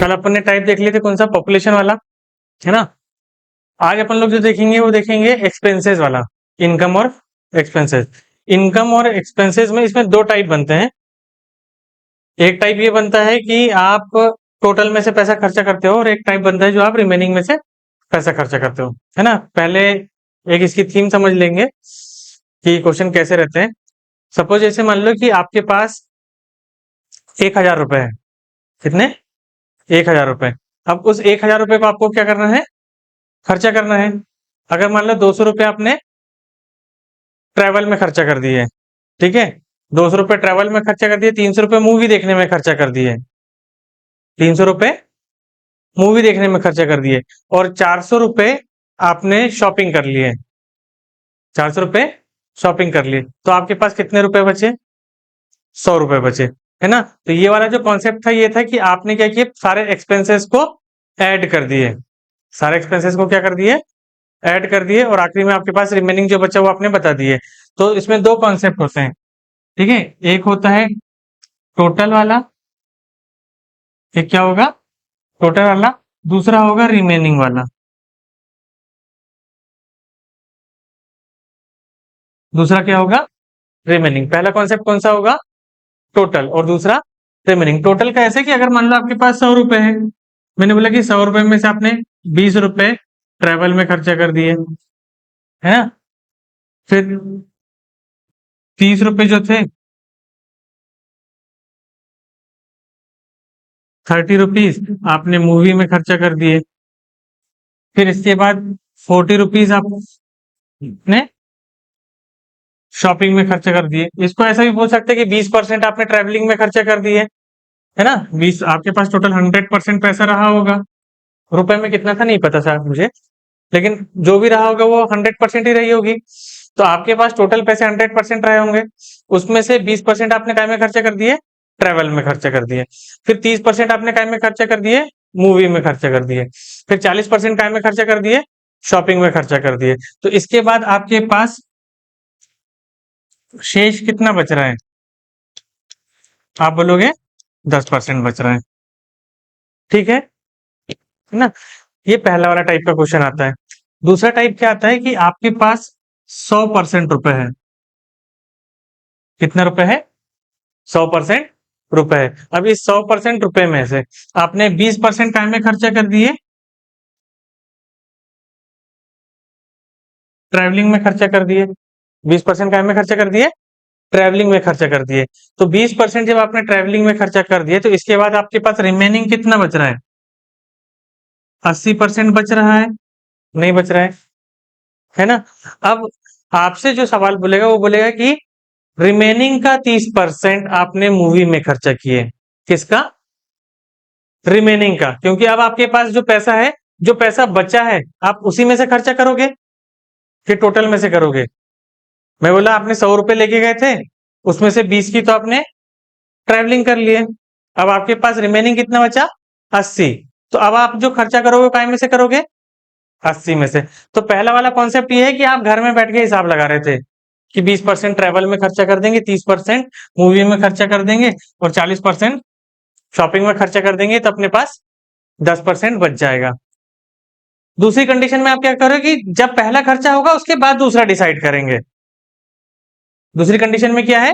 कल अपन ने टाइप देख लिए थे कौन सा, पॉपुलेशन वाला, है ना। आज अपन लोग जो देखेंगे वो देखेंगे एक्सपेंसेस वाला, इनकम और एक्सपेंसेस। इनकम और एक्सपेंसेस में इसमें दो टाइप बनते हैं। एक टाइप ये बनता है कि आप टोटल में से पैसा खर्चा करते हो, और एक टाइप बनता है जो आप रिमेनिंग में से पैसा खर्चा करते हो, है ना। पहले एक इसकी थीम समझ लेंगे कि क्वेश्चन कैसे रहते हैं। सपोज ऐसे मान लो कि आपके पास 1,000 रुपए है। कितने? 1,000 रुपए। अब उस 1,000 रुपए को आपको क्या करना है? खर्चा करना है। अगर मान लो 200 रुपए आपने ट्रैवल में खर्चा कर दिए, ठीक है, 200 रुपए ट्रैवल में खर्चा कर दिए, 300 रुपए मूवी देखने में खर्चा कर दिए, 300 रुपए मूवी देखने में खर्चा कर दिए, और 400 रुपए आपने शॉपिंग कर लिए, 400 रुपए शॉपिंग कर लिए, तो आपके पास कितने रुपए बचे? 100 रुपए बचे, है ना। तो ये वाला जो कॉन्सेप्ट था ये था कि आपने क्या किया, सारे एक्सपेंसेस को ऐड कर दिए, सारे एक्सपेंसेस को क्या कर दिए? ऐड कर दिए, और आखिरी में आपके पास रिमेनिंग जो बचा वो आपने बता दिए। तो इसमें दो कॉन्सेप्ट होते हैं, ठीक है। एक होता है टोटल वाला, एक क्या होगा? टोटल वाला। दूसरा होगा रिमेनिंग वाला। दूसरा क्या होगा? रिमेनिंग। पहला कॉन्सेप्ट कौन सा होगा? टोटल, और दूसरा रिमेनिंग। टोटल का ऐसे कि अगर मान लो आपके पास 100 रुपए है, मैंने बोला कि 100 रुपए में से आपने 20 रुपए ट्रेवल में खर्चा कर दिए, है ना। फिर 30 रुपए जो थे, 30 रुपीज आपने मूवी में खर्चा कर दिए। फिर इसके बाद 40 रुपीज आपने शॉपिंग में खर्चा कर दिए। इसको ऐसा भी बोल सकते हैं कि 20% आपने ट्रैवलिंग में खर्चा कर दिए, है ना। 20, आपके पास टोटल 100% पैसा रहा होगा। रुपए में कितना था नहीं पता साहब मुझे, लेकिन जो भी रहा होगा वो 100% ही रही होगी। तो आपके पास टोटल पैसे 100% रहे होंगे, उसमें से 20% आपने काय में खर्चा कर दिए? ट्रैवल में खर्चा कर दिए। फिर 30% आपने काय में खर्चा कर दिए? मूवी में खर्चा कर दिए। फिर 40% काय में खर्चा कर दिए? शॉपिंग में खर्चा कर दिए। तो इसके बाद आपके पास शेष कितना बच रहा है? आप बोलोगे 10% बच रहा है, ठीक है ना। ये पहला वाला टाइप का क्वेश्चन आता है। दूसरा टाइप क्या आता है कि आपके पास 100% रुपए है। कितना रुपए है? 100% रुपए है। अब इस 100% रुपए में से आपने 20% काय में खर्चा कर दिए? ट्रैवलिंग में खर्चा कर दिए। 20% काय में खर्चा कर दिए? ट्रैवलिंग में खर्चा कर दिए। तो 20% जब आपने ट्रैवलिंग में खर्चा कर दिए, तो इसके बाद आपके पास रिमेनिंग कितना बच रहा है? 80% बच रहा है, नहीं बच रहा है ना। अब आपसे जो सवाल बोलेगा वो बोलेगा कि रिमेनिंग का 30% आपने मूवी में खर्चा किए। किसका? रिमेनिंग का। क्योंकि अब आपके पास जो पैसा है, जो पैसा बचा है, आप उसी में से खर्चा करोगे कि टोटल में से करोगे? मैं बोला आपने 100 रुपए लेके गए थे, उसमें से 20 की तो आपने ट्रैवलिंग कर लिए। अब आपके पास रिमेनिंग कितना बचा? 80। तो अब आप जो खर्चा करोगे काय में से करोगे? 80 में से। तो पहला वाला कॉन्सेप्ट ये है कि आप घर में बैठ के हिसाब लगा रहे थे कि 20% ट्रैवल में खर्चा कर देंगे, 30% मूवी में खर्चा कर देंगे, और 40% शॉपिंग में खर्चा कर देंगे, तो अपने पास 10% बच जाएगा। दूसरी कंडीशन में आप क्या करोगे कि जब पहला खर्चा होगा उसके बाद दूसरा डिसाइड करेंगे। दूसरी कंडीशन में क्या है?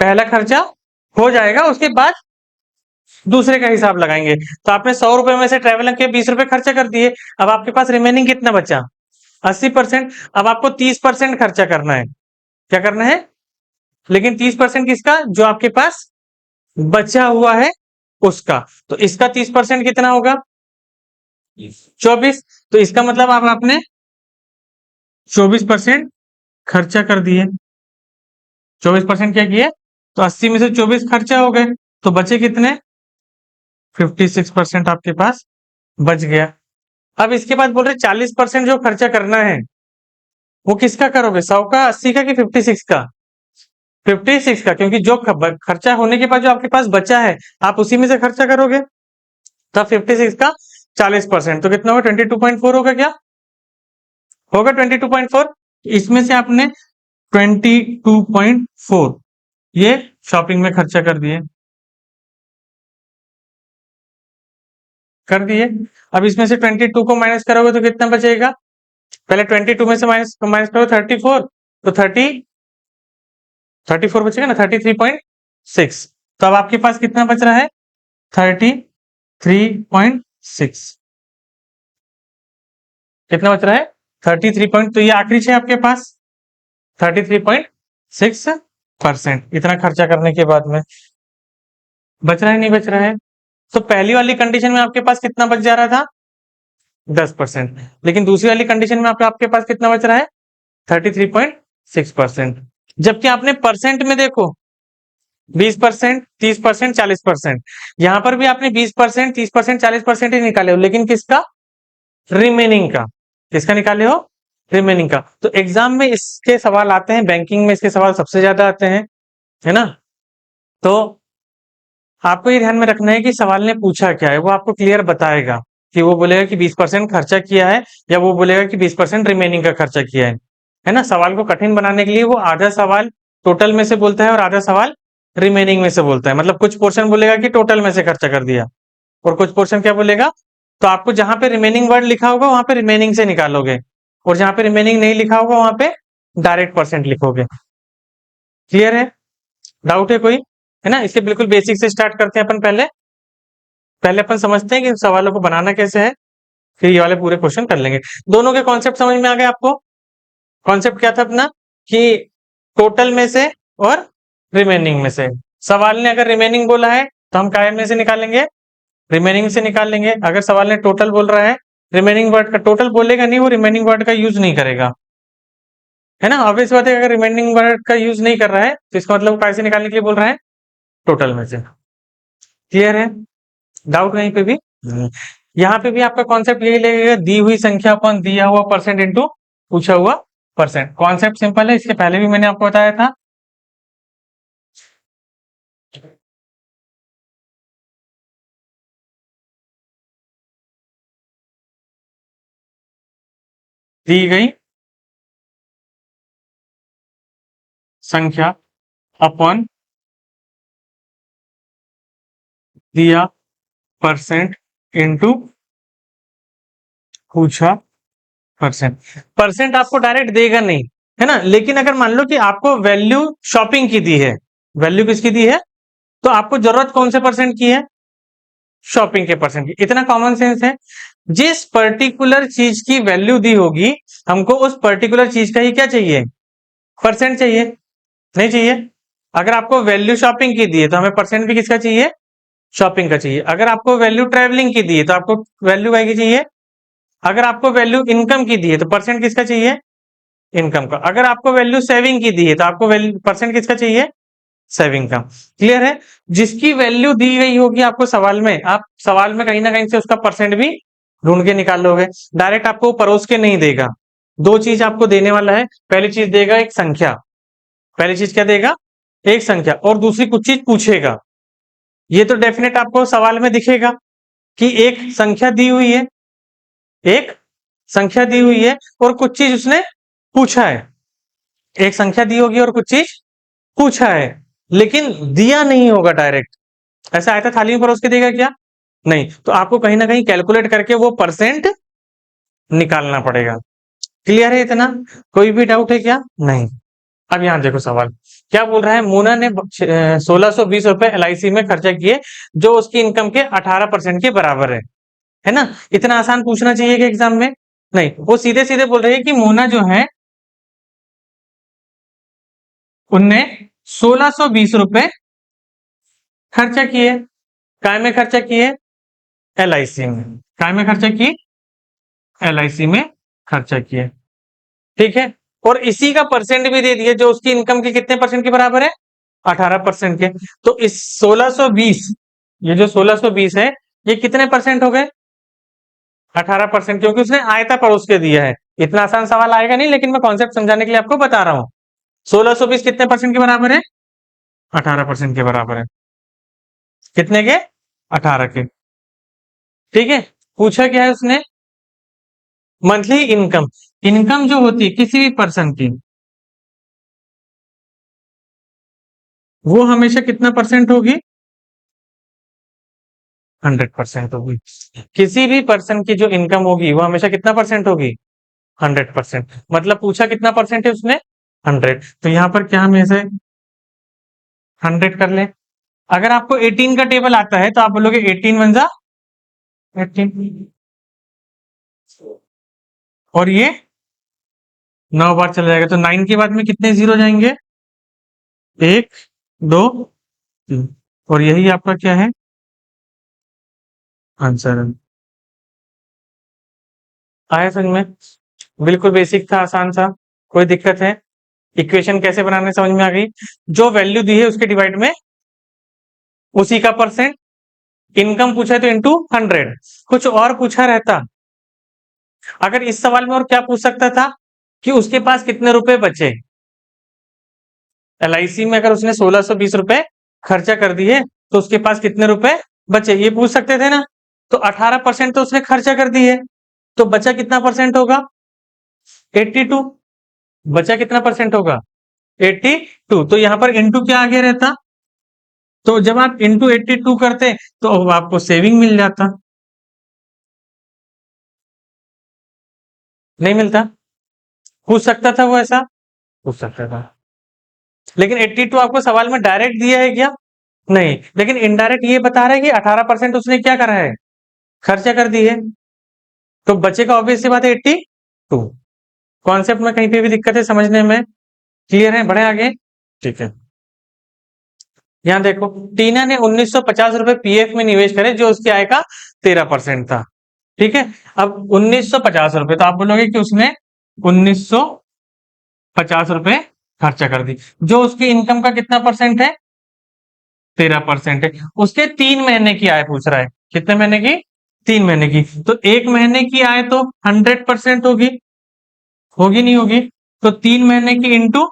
पहला खर्चा हो जाएगा, उसके बाद दूसरे का हिसाब लगाएंगे। तो आपने 100 रुपए में से ट्रैवल के 20 रुपए खर्चा कर दिए। अब आपके पास रिमेनिंग कितना बचा? 80%। अब आपको 30% खर्चा करना है। क्या करना है? लेकिन 30% किसका? जो आपके पास बचा हुआ है उसका। तो इसका 30% कितना होगा? 24। तो इसका मतलब आप आपने 24% खर्चा कर दिए। 24% क्या किए? तो 80 में से 24 खर्चा हो गए, तो बचे कितने? 56% आपके पास बच गया। अब इसके बाद बोल रहे 40% जो खर्चा करना है वो किसका करोगे? 100 का, 80 का, कि 56 का? 56 का, क्योंकि जो खर्चा होने के बाद जो आपके पास बचा है आप उसी में से खर्चा करोगे। तब 56 का 40%, तो कितना होगा? 22.4 होगा क्या? होगा 22.4। इसमें से आपने 22.4 ये शॉपिंग में खर्चा कर दिए। कर दिए। अब इसमें से 22 को माइनस करोगे तो कितना बचेगा? पहले 22 में से माइनस माइनस करो 34, तो 34 बचेगा ना, 33.6। तो अब आपके पास कितना बच रहा है? 33.6। कितना बच रहा है? 33 पॉइंट, तो ये आखिरी है आपके पास 33.6%। इतना खर्चा करने के बाद में बच रहा है नहीं बच रहा है? तो पहली वाली कंडीशन में आपके पास कितना बच जा रहा था? 10%। लेकिन दूसरी वाली कंडीशन में आपके पास कितना बच रहा है? 33.6%। जबकि आपने परसेंट में देखो 20%, 30%, 40%, यहां पर भी आपने 20%, 30%, 40% ही निकाले हो, लेकिन किसका? रिमेनिंग का। किसका निकाले हो? रिमेनिंग का। तो एग्जाम में इसके सवाल आते हैं, बैंकिंग में इसके सवाल सबसे ज्यादा आते हैं, है ना? तो आपको ये ध्यान में रखना है कि सवाल ने पूछा क्या है, वो आपको क्लियर बताएगा कि वो बोलेगा कि 20% खर्चा किया है, या वो बोलेगा कि 20% रिमेनिंग का खर्चा किया है ना? सवाल को कठिन बनाने के लिए वो आधा सवाल टोटल में से बोलता है और आधा सवाल रिमेनिंग में से बोलता है। मतलब कुछ पोर्शन बोलेगा कि टोटल में से खर्चा कर दिया, और कुछ पोर्शन क्या बोलेगा, तो आपको जहां पे रिमेनिंग वर्ड लिखा होगा वहां पे रिमेनिंग से निकालोगे, और जहां पे रिमेनिंग नहीं लिखा होगा वहां पे डायरेक्ट परसेंट लिखोगे। क्लियर है? डाउट है कोई? है ना? इसके बिल्कुल बेसिक से स्टार्ट करते हैं अपन। पहले पहले अपन समझते हैं कि सवालों को बनाना कैसे है, फिर ये वाले पूरे क्वेश्चन कर लेंगे। दोनों के कॉन्सेप्ट समझ में आ गए आपको? कॉन्सेप्ट क्या था अपना, कि टोटल में से और रिमेनिंग में से। सवाल ने अगर रिमेनिंग बोला है तो हम काय में से निकालेंगे? रिमेनिंग से निकाल लेंगे। अगर सवाल ने टोटल बोल रहा है, रिमेनिंग वर्ड का टोटल बोलेगा नहीं, वो रिमेनिंग वर्ड का यूज नहीं करेगा, है ना? ऑब्वियस बात है, अगर रिमेनिंग वर्ड का यूज नहीं कर रहा है तो इसका मतलब काय से निकालने के लिए बोल रहा है? टोटल में से। क्लियर है? डाउट कहीं पे भी? यहाँ पे भी आपका कॉन्सेप्ट यही लगेगा, दी हुई संख्या अपॉन दिया हुआ परसेंट इंटू पूछा हुआ परसेंट। कॉन्सेप्ट सिंपल है, इसके पहले भी मैंने आपको बताया था। दी गई संख्या अपॉन दिया परसेंट इंटू पूछा परसेंट। परसेंट आपको डायरेक्ट देगा नहीं, है ना? लेकिन अगर मान लो कि आपको वैल्यू शॉपिंग की दी है, वैल्यू किसकी दी है, तो आपको जरूरत कौन से परसेंट की है? शॉपिंग के परसेंट की। इतना कॉमन सेंस है, जिस पर्टिकुलर चीज की वैल्यू दी होगी हमको उस पर्टिकुलर चीज का ही क्या चाहिए? परसेंट चाहिए, नहीं चाहिए? अगर आपको वैल्यू शॉपिंग की दी है तो हमें परसेंट भी किसका चाहिए? शॉपिंग का चाहिए। अगर आपको वैल्यू ट्रेवलिंग की दी है तो आपको वैल्यू की चाहिए। अगर आपको वैल्यू इनकम की दी है तो परसेंट किसका चाहिए? इनकम का। अगर आपको वैल्यू सेविंग की दी है तो आपको वैल्यू परसेंट किसका चाहिए? सेविंग का। क्लियर है? जिसकी वैल्यू दी गई होगी आपको सवाल में, आप सवाल में कहीं ना कहीं से उसका परसेंट भी ढूंढ के निकाल लोगे। डायरेक्ट आपको परोस के नहीं देगा। दो चीज आपको देने वाला है। पहली चीज देगा एक संख्या, पहली चीज क्या देगा? एक संख्या, और दूसरी कुछ चीज पूछेगा। ये तो डेफिनेट आपको सवाल में दिखेगा कि एक संख्या दी हुई है, एक संख्या दी हुई है और कुछ चीज उसने पूछा है। एक संख्या दी होगी और कुछ चीज पूछा है, लेकिन दिया नहीं होगा डायरेक्ट। ऐसा आया था थाली में परोस के देगा क्या? नहीं। तो आपको कहीं ना कहीं कैलकुलेट करके वो परसेंट निकालना पड़ेगा। क्लियर है इतना? कोई भी डाउट है क्या? नहीं। अब यहां देखो सवाल क्या बोल रहा है। मोना ने 1620 रुपए LIC में खर्चा किए, जो उसकी इनकम के 18% के बराबर है ना? इतना आसान पूछना चाहिए कि एग्जाम में? नहीं, वो सीधे सीधे बोल रही है कि मोना जो है उनने 1620 रुपए खर्चा किए। काय में खर्चा किए? LIC में। काय में खर्चा किए? LIC में खर्चा किए। ठीक है? और इसी का परसेंट भी दे दिए, जो उसकी इनकम के कितने परसेंट के बराबर है? 18% के। तो इस 1620, ये जो 1620 है, ये कितने परसेंट हो गए? 18%, क्योंकि उसने आयता पड़ोस के दिया है। इतना आसान सवाल आएगा नहीं, लेकिन मैं कॉन्सेप्ट समझाने के लिए आपको बता रहा हूं। 1620 कितने परसेंट के बराबर है? 18% के बराबर है। कितने के? 18 के। ठीक है? पूछा क्या है उसने? Monthly income. इनकम जो होती है किसी भी पर्सन की, वो हमेशा कितना परसेंट होगी? 100% होगी। किसी भी पर्सन की जो इनकम होगी वो हमेशा कितना परसेंट होगी? 100%। मतलब पूछा कितना परसेंट है उसने? 100। तो यहाँ पर क्या हम ऐसे 100 कर लें। अगर आपको 18 का टेबल आता है तो आप बोलोगे 18 वन जा 18, और ये 9 बार चला जाएगा, तो 9 के बाद में कितने जीरो जाएंगे? 1 2 3। और यही आपका क्या है? आंसर है। आया समझ में? बिल्कुल बेसिक था, आसान सा। कोई दिक्कत है? इक्वेशन कैसे बनाने समझ में आ गई? जो वैल्यू दी है उसके डिवाइड में उसी का परसेंट। इनकम पूछा है तो इंटू 100। कुछ और पूछा रहता, अगर इस सवाल में और क्या पूछ सकता था कि उसके पास कितने रुपए बचे। LIC में अगर उसने 1620 रुपए खर्चा कर दिए तो उसके पास कितने रुपए बचे, ये पूछ सकते थे ना। तो 18% तो उसने खर्चा कर दिए, तो बचा कितना परसेंट होगा? 82। बचा कितना परसेंट होगा? 82। तो यहां पर इंटू क्या आगे रहता? तो जब आप इंटू 82 करते तो आपको सेविंग मिल जाता। नहीं मिलता? पूछ सकता था वो ऐसा? पूछ सकता था। लेकिन 82 आपको सवाल में डायरेक्ट दिया है क्या? नहीं, लेकिन इनडायरेक्ट ये बता रहा है कि 18% उसने क्या करा है? खर्चा कर दी है। तो बचेगा ऑब्वियस सी बात है 82। कॉन्सेप्ट में कहीं पे भी दिक्कत है समझने में? क्लियर है? बढ़े आगे? ठीक है। यहाँ देखो, टीना ने 1950 रुपए पीएफ में निवेश करे जो उसकी आय का 13% था। ठीक है। अब 1950 रुपए, तो आप बोलोगे कि उसने 1950 रुपए खर्चा कर दी, जो उसकी इनकम का कितना परसेंट है? 13% है। उसके 3 महीने की आय पूछ रहा है। कितने महीने की? 3 महीने की। तो 1 महीने की आय तो 100% होगी, होगी नहीं होगी? तो 3 महीने की इंटू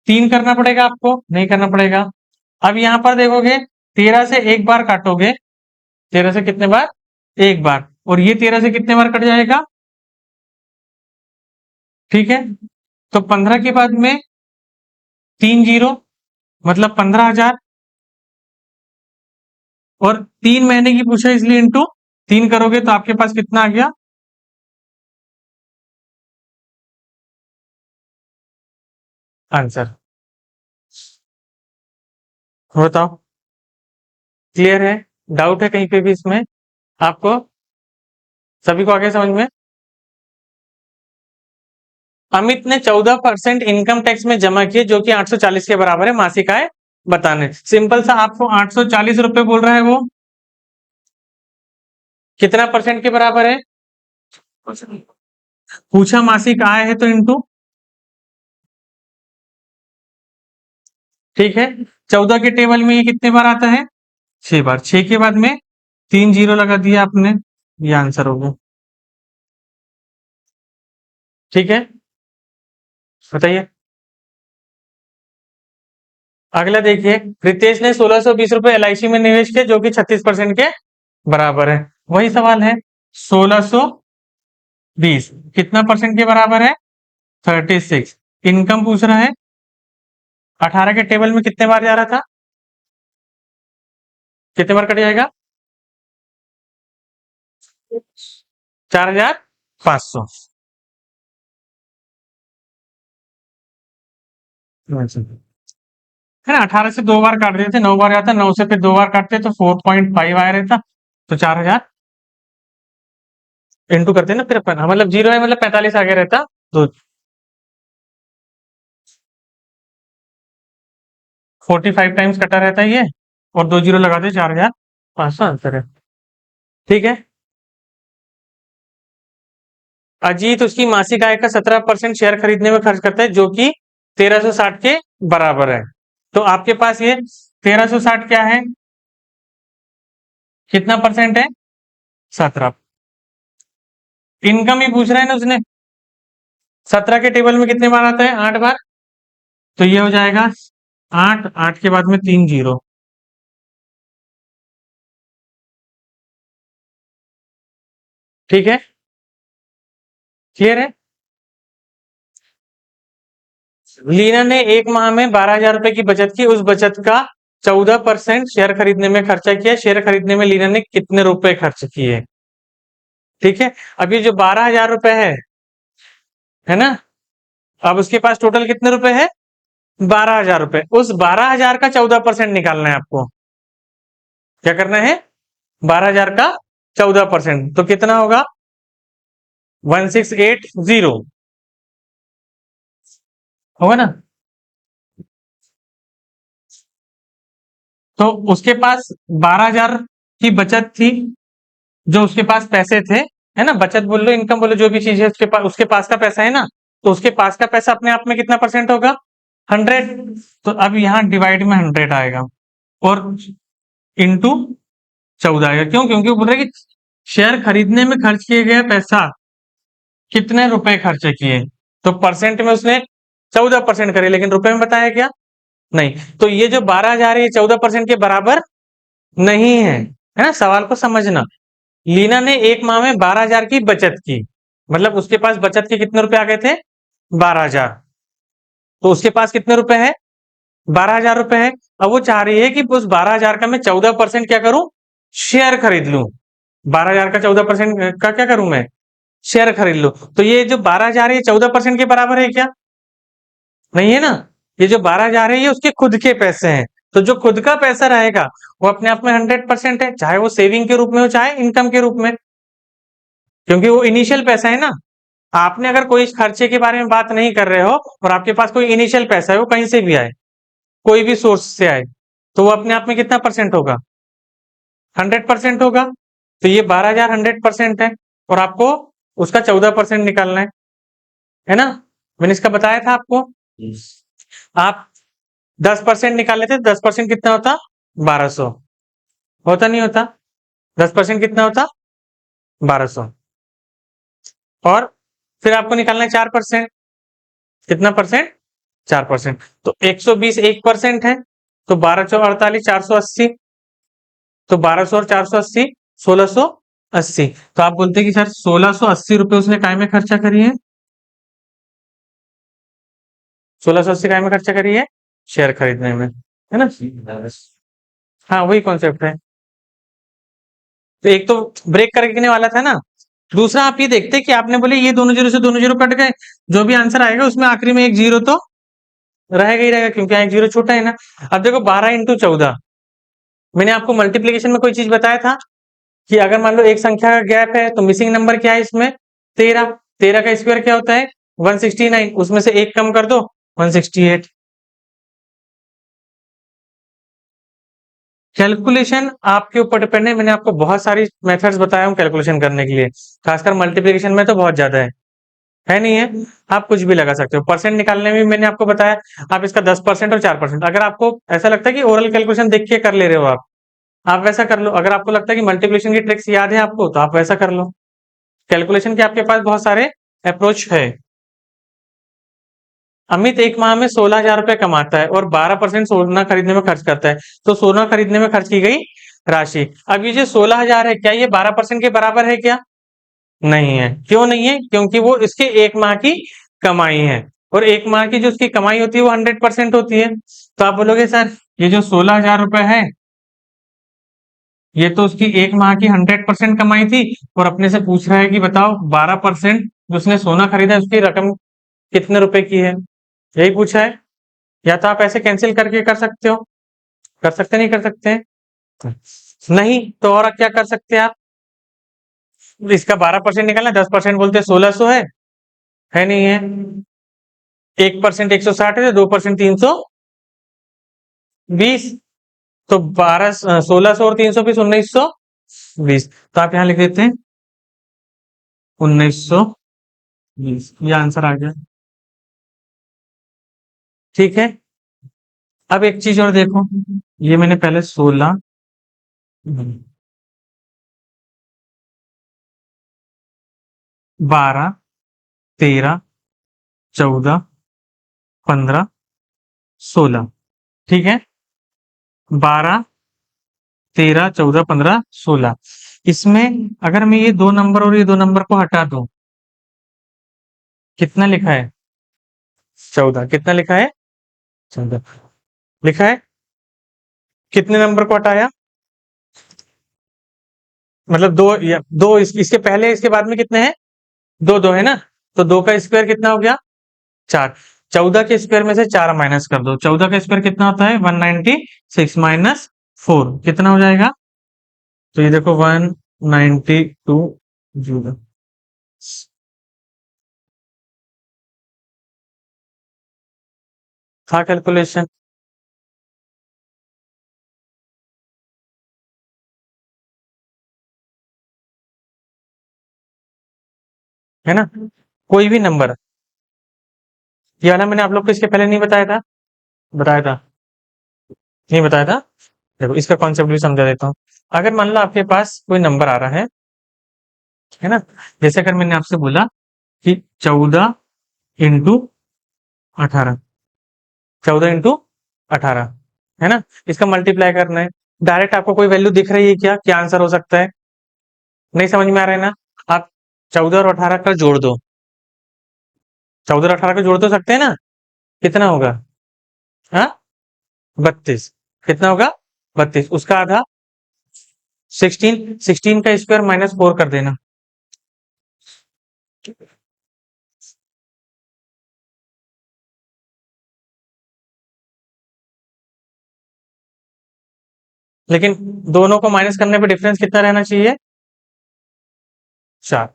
3 करना पड़ेगा आपको, नहीं करना पड़ेगा। अब यहां पर देखोगे, 13 से एक बार काटोगे। 13 से कितने बार? एक बार। और ये 13 से कितने बार कट जाएगा? ठीक है। तो 15 के बाद में 3 जीरो, मतलब 15,000। और 3 महीने की पूछा इसलिए इंटू 3 करोगे तो आपके पास कितना आ गया? आंसर। बताओ, क्लियर है? डाउट है कहीं पे भी इसमें आपको? सभी को आगे समझ में? अमित ने 14% इनकम टैक्स में जमा किए जो कि 840 के बराबर है, मासिक आय बताने। सिंपल सा, आपको 840 रुपए बोल रहा है, वो कितना परसेंट के बराबर है? पूछा मासिक आय है तो इंटू। ठीक है। 14 के टेबल में ये कितने बार आता है? 6 बार। 6 के बाद में 3 जीरो लगा दिया आपने, ये आंसर हो गया। ठीक है, बताइए। अगला देखिए, रितेश ने 1620 रुपए LIC में निवेश किया जो कि 36% के बराबर है। वही सवाल है, 1620 कितना परसेंट के बराबर है? 36। इनकम पूछ रहा है। 18 के टेबल में कितने बार जा रहा था? कितने बार कट जाएगा? 4,500। है ना? 18 से 2 बार काट देते, 9 बार आता, 9 से फिर 2 बार काटते तो 4.5 आया रहता। तो 4,000 इंटू करते ना फिर अपन, हाँ, मतलब जीरो है, मतलब 45 आगे रहता। तो 45 टाइम्स कटा रहता है ये, और 2 जीरो लगाते, 4,500 आंसर है। ठीक है। अजीत उसकी मासिक आय का 17% शेयर खरीदने में खर्च करता है जो कि 1360 के बराबर है। तो आपके पास ये 1360 क्या है? कितना परसेंट है? 17। इनकम ही पूछ रहा है ना उसने। 17 के टेबल में कितने बार आता है? 8 बार। तो ये हो जाएगा 8, 8 के बाद में 3 जीरो। ठीक है, क्लियर है? लीना ने एक माह में 12,000 रुपए की बचत की, उस बचत का 14% शेयर खरीदने में खर्चा किया। शेयर खरीदने में लीना ने कितने रुपए खर्च किए? ठीक है, अब ये जो 12,000 रुपए है ना, अब उसके पास टोटल कितने रुपए है? 12,000 रुपए। उस 12,000 का 14% निकालना है आपको। क्या करना है? 12,000 का 14%, तो कितना होगा? 1680 होगा ना। तो उसके पास 12,000 की बचत थी, जो उसके पास पैसे थे, है ना, बचत बोल लो, इनकम बोलो, जो भी चीज है उसके पास का पैसा है ना, तो उसके पास का पैसा अपने आप में कितना परसेंट होगा? 100। तो अब यहाँ डिवाइड में 100 आएगा और इंटू 14 आएगा। क्यों? क्योंकि वो बोल रहे कि शेयर खरीदने में खर्च किए गए पैसा कितने रुपए खर्च किए, तो परसेंट में उसने 14% करे, लेकिन रुपए में बताया क्या? नहीं। तो ये जो 12,000 है, ये 14% के बराबर नहीं है ना। सवाल को समझना। लीना ने एक माह में 12,000 की बचत की, मतलब उसके पास बचत के कितने रुपए आ गए थे? 12,000। तो उसके पास कितने रुपए है? 12,000 रुपए है। अब वो चाह रही है कि उस 12,000 का मैं 14% क्या करूं? शेयर खरीद लूं। 12,000 का 14% का क्या करूं मैं? शेयर खरीद लूं। तो ये जो 12,000 है, ये 14% के बराबर है क्या? नहीं है ना। ये जो 12,000 है, ये उसके खुद के पैसे हैं। तो जो खुद का पैसा रहेगा, वो अपने आप में 100% है, चाहे वो सेविंग के रूप में हो, चाहे इनकम के रूप में, क्योंकि वो इनिशियल पैसा है ना। आपने अगर कोई खर्चे के बारे में बात नहीं कर रहे हो और आपके पास कोई इनिशियल पैसा है, वो कहीं से भी आए, कोई भी सोर्स से आए, तो वो अपने आप में कितना परसेंट होगा? 100% होगा। तो ये 12,000 100% है, और आपको उसका 14% निकालना है ना। मैंने इसका बताया था आपको। आप 10% निकाल लेते, 10% कितना होता? 1200 होता, नहीं होता? 10% कितना होता? 1200। और फिर आपको निकालना है 4%। कितना परसेंट? 4%। तो 120 1% है, तो 1248 480, तो 1200 और 480 1680। तो आप बोलते हैं कि सर 1680 रुपए उसने काय में खर्चा करी है? 1680 काय में खर्चा करी है? शेयर खरीदने में, है ना। हाँ, वही कॉन्सेप्ट है। तो एक तो ब्रेक करने वाला था ना। दूसरा आप ये देखते कि आपने बोले ये दोनों जीरो से दोनों जीरो कट गए, जो भी आंसर आएगा उसमें आखिरी में एक जीरो तो रहेगा ही रहेगा, क्योंकि एक जीरो छोटा है ना। अब देखो 12 × 14, मैंने आपको मल्टीप्लीकेशन में कोई चीज बताया था कि अगर मान लो एक संख्या का गैप है, तो मिसिंग नंबर क्या है इसमें? 13। 13 का स्क्वायर क्या होता है? 169। उसमें से एक कम कर दो, 168। कैलकुलेशन आपके ऊपर डिपेंड है। मैंने आपको बहुत सारी मेथड्स बताया हूँ कैलकुलेशन करने के लिए, खासकर मल्टीप्लिकेशन में तो बहुत ज्यादा है नहीं है। आप कुछ भी लगा सकते हो। परसेंट निकालने में मैंने आपको बताया, आप इसका 10% और 4%, अगर आपको ऐसा लगता है कि ओरल कैलकुलेशन देख के कर ले रहे हो आप वैसा कर लो। अगर आपको लगता है कि मल्टीप्लिकेशन की ट्रिक्स याद है आपको, तो आप वैसा कर लो। कैलकुलेशन के आपके पास बहुत सारे अप्रोच है। अमित एक माह में 16,000 रुपए कमाता है और 12% सोना खरीदने में खर्च करता है, तो सोना खरीदने में खर्च की गई राशि। अब ये जो 16,000 है, क्या ये 12% के बराबर है क्या? नहीं है। क्यों नहीं है? क्योंकि वो इसके एक माह की कमाई है, और एक माह की जो उसकी कमाई होती है वो 100% होती है। तो आप बोलोगे सर ये जो 16,000 रुपए है, ये तो उसकी एक माह की 100% कमाई थी, और अपने से पूछ रहा है कि बताओ 12% जो उसने सोना खरीदा है, उसकी रकम कितने रुपए की है, यही पूछा है। या तो आप ऐसे कैंसिल करके कर सकते हो, कर सकते नहीं कर सकते हैं? नहीं तो और क्या कर सकते हैं आप? इसका 12% निकालना, 10% बोलते 1600 है नहीं है। 1% 160 है, 2% 320, तो 1600 और 320 1920। तो आप यहां लिख देते हैं 1920, ये आंसर आ गया। ठीक है। अब एक चीज और देखो, ये मैंने पहले 16, 12, 13, 14, 15, 16, ठीक है। 12, 13, 14, 15, 16, इसमें अगर मैं ये दो नंबर और ये दो नंबर को हटा दूं, कितना लिखा है? 14। कितना लिखा है? 14 लिखा है। कितने नंबर को हटाया, मतलब दो या दो इसके पहले इसके बाद में कितने हैं, दो दो है ना, तो दो का स्क्वायर कितना हो गया, चार। 14 के स्क्वायर में से 4 माइनस कर दो, 14 का स्क्वायर कितना होता है 196 माइनस 4 कितना हो जाएगा, तो ये देखो 192 जीरो। था कैलकुलेशन, है ना, कोई भी नंबर। ये वाला मैंने आप लोग को इसके पहले नहीं बताया था, बताया था, नहीं बताया था। देखो इसका कॉन्सेप्ट भी समझा देता हूँ। अगर मान लो आपके पास कोई नंबर आ रहा है ना, जैसे अगर मैंने आपसे बोला कि 14 इंटू 18, 14 इंटू 18, है ना, इसका मल्टीप्लाई करना है। डायरेक्ट आपको कोई वैल्यू दिख रही है क्या आंसर हो सकता है, नहीं समझ में आ रहा है ना, आप 14 और 18 का जोड़ दो, 14 और 18 का जोड़ तो सकते हैं ना, कितना होगा, हाँ 32, कितना होगा 32, उसका आधा 16, 16 का स्क्वायर माइनस 4 कर देना, लेकिन दोनों को माइनस करने पे डिफरेंस कितना रहना चाहिए, 4।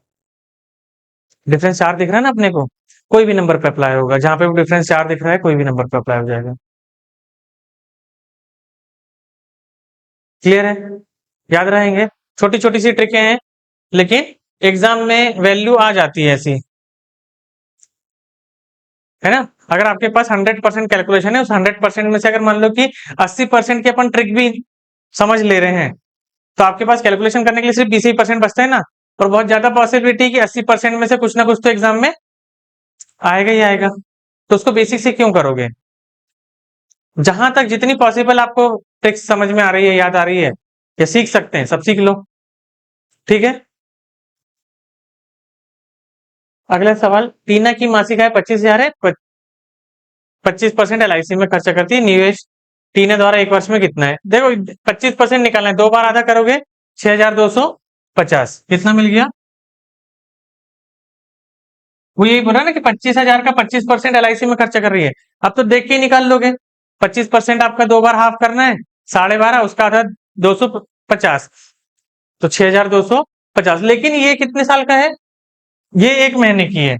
डिफरेंस 4 दिख रहा है ना अपने को, कोई भी नंबर पे अप्लाई होगा, जहां पे वो डिफरेंस 4 दिख रहा है कोई भी नंबर पे अप्लाई हो जाएगा। क्लियर है, याद रहेंगे, छोटी छोटी सी ट्रिकें हैं, लेकिन एग्जाम में वैल्यू आ जाती है ऐसी, है ना। अगर आपके पास 100% कैलकुलेशन है, उस 100% में से अगर मान लो कि 80% की अपन ट्रिक भी समझ ले रहे हैं, तो आपके पास कैलकुलेशन करने के लिए सिर्फ 20% बचता है ना, और बहुत ज्यादा पॉसिबिलिटी कि 80% में से कुछ ना कुछ तो एग्जाम में आएगा ही आएगा, तो उसको बेसिक से क्यों करोगे। जहां तक जितनी पॉसिबल आपको ट्रिक्स समझ में आ रही है, याद आ रही है, या सीख सकते हैं, सब सीख लो, ठीक है। अगला सवाल, टीना की मासिक आय 25,000 है, 25% LIC में खर्चा करती है, निवेश टीना द्वारा एक वर्ष में कितना है। देखो 25% निकालना है, दो बार आधा करोगे 6,250, कितना मिल गया, वो यही बोला ना कि 25,000 का 25% LIC में खर्चा कर रही है। अब तो देख के ही निकाल लोगे, 25% आपका दो बार हाफ करना है, 12.5, उसका आधा 250, तो 6,250। लेकिन ये कितने साल का है, ये एक महीने की है,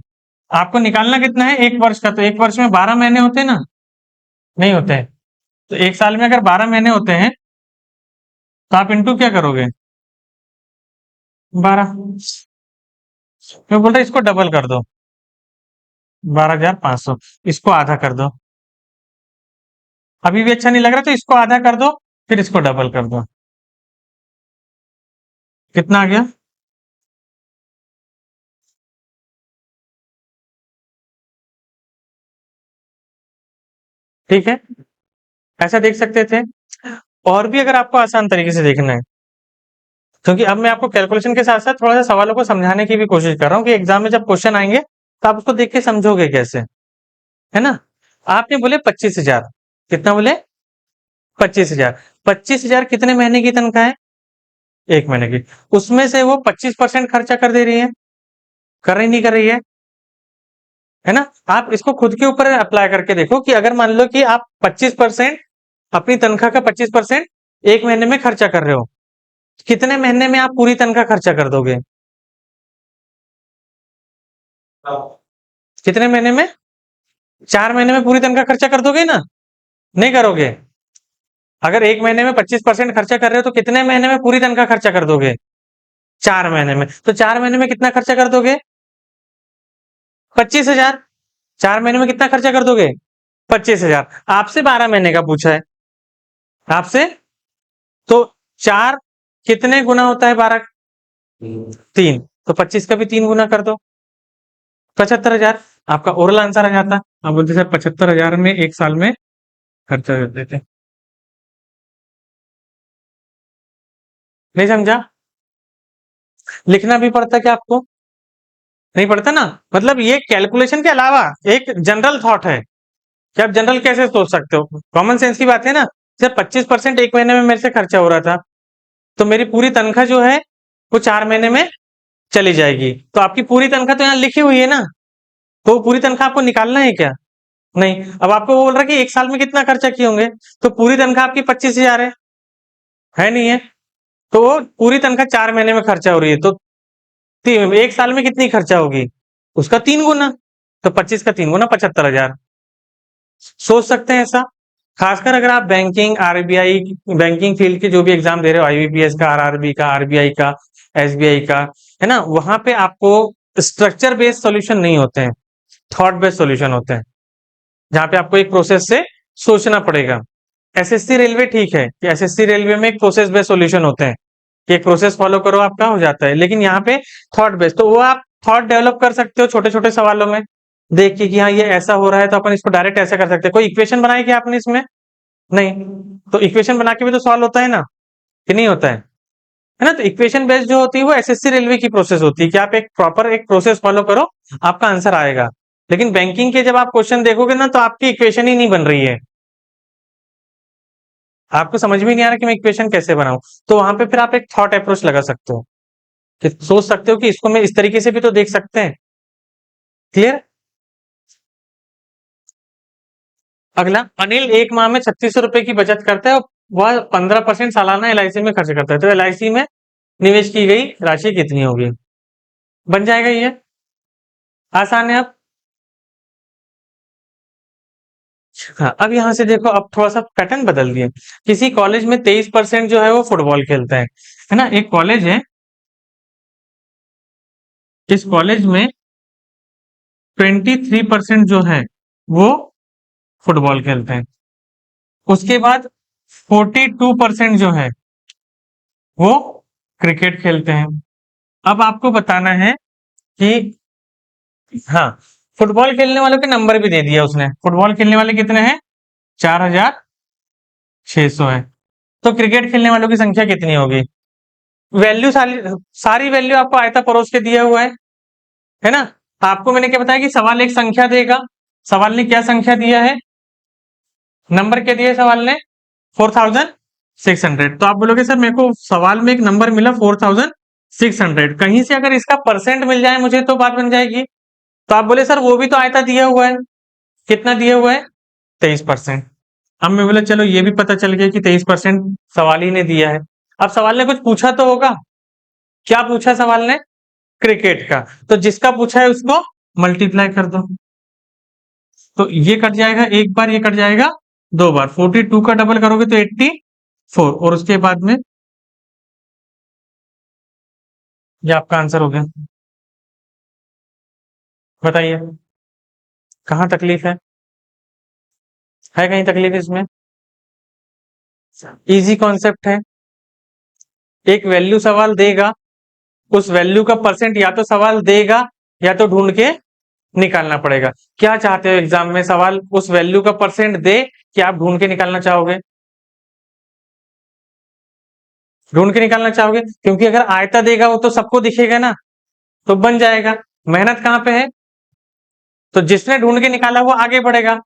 आपको निकालना कितना है, एक वर्ष का, तो एक वर्ष में 12 महीने होते हैं ना, नहीं होते हैं, तो एक साल में अगर 12 महीने होते हैं, तो आप इंटू क्या करोगे, 12। मैं बोल रहा इसको डबल कर दो, 12,500, इसको आधा कर दो, अभी भी अच्छा नहीं लग रहा तो इसको आधा कर दो, फिर इसको डबल कर दो, कितना आ गया, ठीक है, ऐसा देख सकते थे। और भी अगर आपको आसान तरीके से देखना है, क्योंकि अब मैं आपको कैलकुलेशन के साथ साथ थोड़ा सा सवालों को समझाने की भी कोशिश कर रहा हूँ कि एग्जाम में जब क्वेश्चन आएंगे तो आप उसको देख के समझोगे कैसे, है ना। आपने बोले 25,000, कितना बोले 25,000, 25,000 कितने महीने की तनख्वाह है, एक महीने की, उसमें से वो 25% खर्चा कर दे रही है, कर रही नहीं कर रही है ना। आप इसको खुद के ऊपर अप्लाई करके देखो कि अगर मान लो कि आप 25%, अपनी तनख्वाह का 25% एक महीने में खर्चा कर रहे हो, कितने महीने में आप पूरी तनख्वाह खर्चा कर दोगे, कितने महीने में, 4 महीने में पूरी तनख्वाह खर्चा कर दोगे ना, नहीं करोगे। अगर एक महीने में 25% खर्चा कर रहे हो तो कितने महीने में पूरी तनख्वाह खर्चा कर दोगे, 4 महीने में, तो 4 महीने में कितना खर्चा कर दोगे, 25,000, 4 महीने में कितना खर्चा कर दोगे, 25,000। आपसे 12 महीने का पूछा है, आपसे, तो 4 कितने गुना होता है 12, 3, तो 25 का भी 3 गुना कर दो, 75,000, आपका ओरल आंसर आ जाता। आप बोलते सर 75,000 में एक साल में खर्चा कर देते, नहीं समझा, लिखना भी पड़ता क्या आपको, नहीं पड़ता ना, मतलब ये कैलकुलेशन के अलावा एक जनरल थॉट है कि आप जनरल कैसे सोच सकते हो, कॉमन सेंस की बात है ना, सर 25% एक महीने में मेरे से खर्चा हो रहा था, तो मेरी पूरी तनख्वाह जो है वो 4 महीने में चली जाएगी। तो आपकी पूरी तनख्वाह तो यहाँ लिखी हुई है ना, तो वो पूरी तनख्वाह आपको निकालना है क्या? नहीं। अब आपको वो बोल रहा है कि 1 साल में कितना खर्चा किए होंगे, तो पूरी तनख्वाह आपकी 25,000 है नहीं है? तो वो पूरी तनख्वाह 4 महीने में खर्चा हो रही है, तो 1 साल में कितनी खर्चा होगी? उसका 3 गुना। तो 25 का 3 गुना 75,000। सोच सकते हैं ऐसा? खासकर अगर आप बैंकिंग, आरबीआई, बैंकिंग फील्ड के जो भी एग्जाम दे रहे हो, आईबीपीएस का, आरआरबी का, आरबीआई का, एसबीआई का, है ना, वहां पे आपको स्ट्रक्चर बेस्ड सॉल्यूशन नहीं होते हैं, थॉट बेस्ड सॉल्यूशन होते हैं, जहां पे आपको एक प्रोसेस से सोचना पड़ेगा। एसएससी रेलवे ठीक है कि एसएससी रेलवे में एक प्रोसेस बेस्ड सॉल्यूशन होते हैं कि एक प्रोसेस फॉलो करो आपका हो जाता है, लेकिन यहाँ पे थॉट बेस्ड, तो वो आप थॉट डेवलप कर सकते हो छोटे छोटे सवालों में देख के कि हाँ ये ऐसा हो रहा है, तो अपन इसको डायरेक्ट ऐसा कर सकते हैं। कोई इक्वेशन बनाई क्या आपने इसमें? नहीं। तो इक्वेशन बना के भी तो सॉल्व होता है ना, कि नहीं होता है ना? तो इक्वेशन बेस्ड जो होती है वो एसएससी रेलवे की प्रोसेस होती है कि आप एक प्रॉपर एक प्रोसेस फॉलो करो, आपका आंसर आएगा। लेकिन बैंकिंग के जब आप क्वेश्चन देखोगे ना, तो आपकी इक्वेशन ही नहीं बन रही है, आपको समझ में नहीं आ रहा कि मैं इक्वेशन कैसे बनाऊं, तो वहां पे फिर आप एक थॉट अप्रोच लगा सकते हो कि सोच सकते हो कि इसको मैं इस तरीके से भी तो देख सकते हैं। क्लियर? अगला, अनिल एक माह में 3600 रुपए की बचत करता है और वह 15% सालाना एलआईसी में खर्च करता है, तो एलआईसी में निवेश की गई राशि कितनी होगी? बन जाएगा ये, आसान है। अब हाँ, अब यहां से देखो, अब थोड़ा सा पैटर्न बदल दिए। किसी कॉलेज में 23% जो है वो फुटबॉल खेलता है ना, एक कॉलेज है, इस कॉलेज में 23% जो है वो फुटबॉल खेलते हैं, उसके बाद 42% जो है वो क्रिकेट खेलते हैं। अब आपको बताना है कि हाँ, फुटबॉल खेलने वालों के नंबर भी दे दिया उसने, फुटबॉल खेलने वाले कितने हैं? 4,600 है। तो क्रिकेट खेलने वालों की संख्या कितनी होगी? वैल्यू सारी सारी वैल्यू आपको आयता परोस के दिया हुआ है ना? आपको मैंने क्या बताया कि सवाल एक संख्या देगा, सवाल ने क्या संख्या दिया है, नंबर क्या दिया है सवाल ने? 4,600। तो आप बोलोगे सर मेरे को सवाल में एक नंबर मिला 4,600, कहीं से अगर इसका परसेंट मिल जाए मुझे तो बात बन जाएगी। तो आप बोले सर वो भी तो आयता दिया हुआ है, कितना दिया हुआ है? 23%। अब मैं बोला चलो ये भी पता चल गया कि 23% सवाल ही ने दिया है। अब सवाल ने कुछ पूछा तो होगा, क्या पूछा सवाल ने? क्रिकेट का। तो जिसका पूछा है उसको मल्टीप्लाई कर दो, तो ये कट जाएगा एक बार, ये कट जाएगा 2 बार, 42 का डबल करोगे तो 84, और उसके बाद में ये आपका आंसर हो गया। बताइए कहाँ तकलीफ है कहीं तकलीफ इसमें? इजी कॉन्सेप्ट है, एक वैल्यू सवाल देगा, उस वैल्यू का परसेंट या तो सवाल देगा या तो ढूंढ के निकालना पड़ेगा। क्या चाहते हो एग्जाम में, सवाल उस वैल्यू का परसेंट दे कि आप ढूंढ के निकालना चाहोगे? ढूंढ के निकालना चाहोगे, क्योंकि अगर आयता देगा वो तो सबको दिखेगा ना, तो बन जाएगा। मेहनत कहाँ पे है? तो जिसने ढूंढ के निकाला वो आगे बढ़ेगा,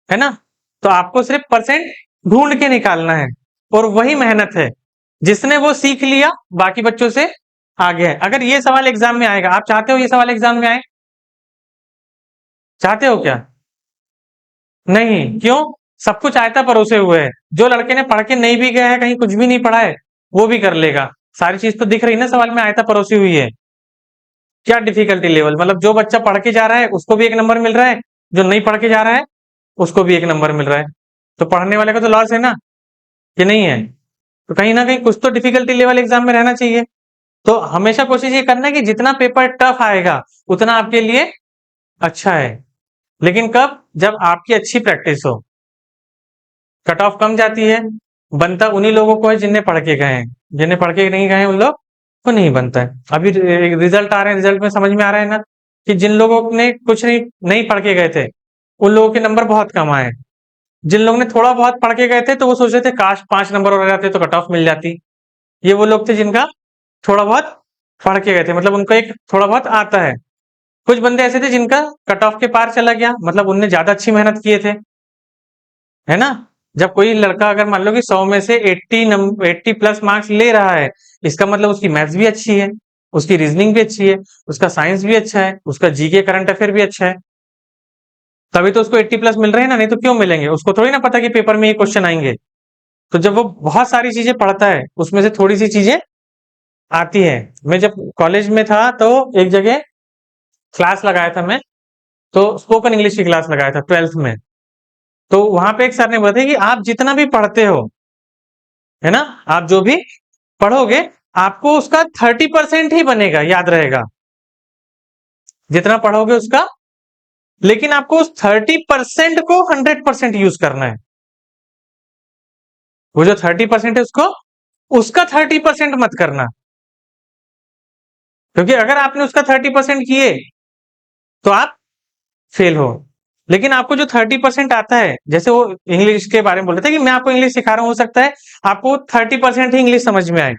है ना? तो आपको सिर्फ परसेंट ढूंढ के निकालना है, और वही मेहनत है। जिसने वो सीख लिया बाकी बच्चों से आगे है। अगर ये सवाल एग्जाम में आएगा, आप चाहते हो ये सवाल एग्जाम में आए? चाहते हो क्या? नहीं, क्यों? सब कुछ आयता परोसे हुए है, जो लड़के ने पढ़ के नहीं भी गया है, कहीं कुछ भी नहीं पढ़ा है, वो भी कर लेगा। सारी चीज तो दिख रही ना सवाल में, आयता परोसी हुई है। क्या डिफिकल्टी लेवल, मतलब जो बच्चा पढ़ के जा रहा है उसको भी एक नंबर मिल रहा है, जो नहीं पढ़ के जा रहा है उसको भी एक नंबर मिल रहा है। तो पढ़ने वाले का तो लॉस है ना, कि नहीं है? तो कहीं ना कहीं कुछ तो डिफिकल्टी लेवल एग्जाम में रहना चाहिए। तो हमेशा कोशिश ये करना है कि जितना पेपर टफ आएगा उतना आपके लिए अच्छा है, लेकिन कब? जब आपकी अच्छी प्रैक्टिस हो। कट ऑफ कम जाती है, बनता उन्हीं लोगों को है जिनने पढ़ के गए हैं, जिन्हें पढ़ के नहीं गए हैं उन लोग को नहीं बनता है। अभी रिजल्ट आ रहे हैं, रिजल्ट में समझ में आ रहा है ना कि जिन लोगों ने कुछ नहीं नहीं पढ़ के गए थे उन लोगों के नंबर बहुत कम आए। जिन लोगों ने थोड़ा बहुत पढ़ के गए थे तो वो सोच रहे थे काश 5 नंबर और जाते तो कट ऑफ मिल जाती। ये वो लोग थे जिनका थोड़ा बहुत पढ़ के गए थे, मतलब उनको एक थोड़ा बहुत आता है। कुछ बंदे ऐसे थे जिनका कट ऑफ के पार चला गया, मतलब उनने ज्यादा अच्छी मेहनत किए थे, है ना? जब कोई लड़का अगर मान लो कि 100 में से 80 प्लस मार्क्स ले रहा है, इसका मतलब उसकी मैथ्स भी अच्छी है, उसकी रीजनिंग भी अच्छी है, उसका साइंस भी अच्छा है, उसका जीके करंट अफेयर भी अच्छा है, तभी तो उसको 80 प्लस मिल रहे हैं ना, नहीं तो क्यों मिलेंगे? उसको थोड़ी ना पता कि पेपर में ये क्वेश्चन आएंगे। तो जब वो बहुत सारी चीजें पढ़ता है, उसमें से थोड़ी सी चीजें आती है। मैं जब कॉलेज में था तो एक जगह क्लास लगाया था मैं, तो स्पोकन इंग्लिश की क्लास लगाया था 12th में। तो वहां पे एक सर ने बताया कि आप जितना भी पढ़ते हो, है ना, आप जो भी पढ़ोगे, आपको उसका 30% ही बनेगा, याद रहेगा, जितना पढ़ोगे उसका। लेकिन आपको उस 30% को 100% यूज करना है। वो जो 30% है उसको, उसका 30% मत करना, क्योंकि अगर आपने उसका 30% किए तो आप फेल हो। लेकिन आपको जो 30% आता है, जैसे वो इंग्लिश के बारे में बोल रहे थे कि मैं आपको इंग्लिश सिखा रहा हूं, हो सकता है आपको 30% ही इंग्लिश समझ में आए,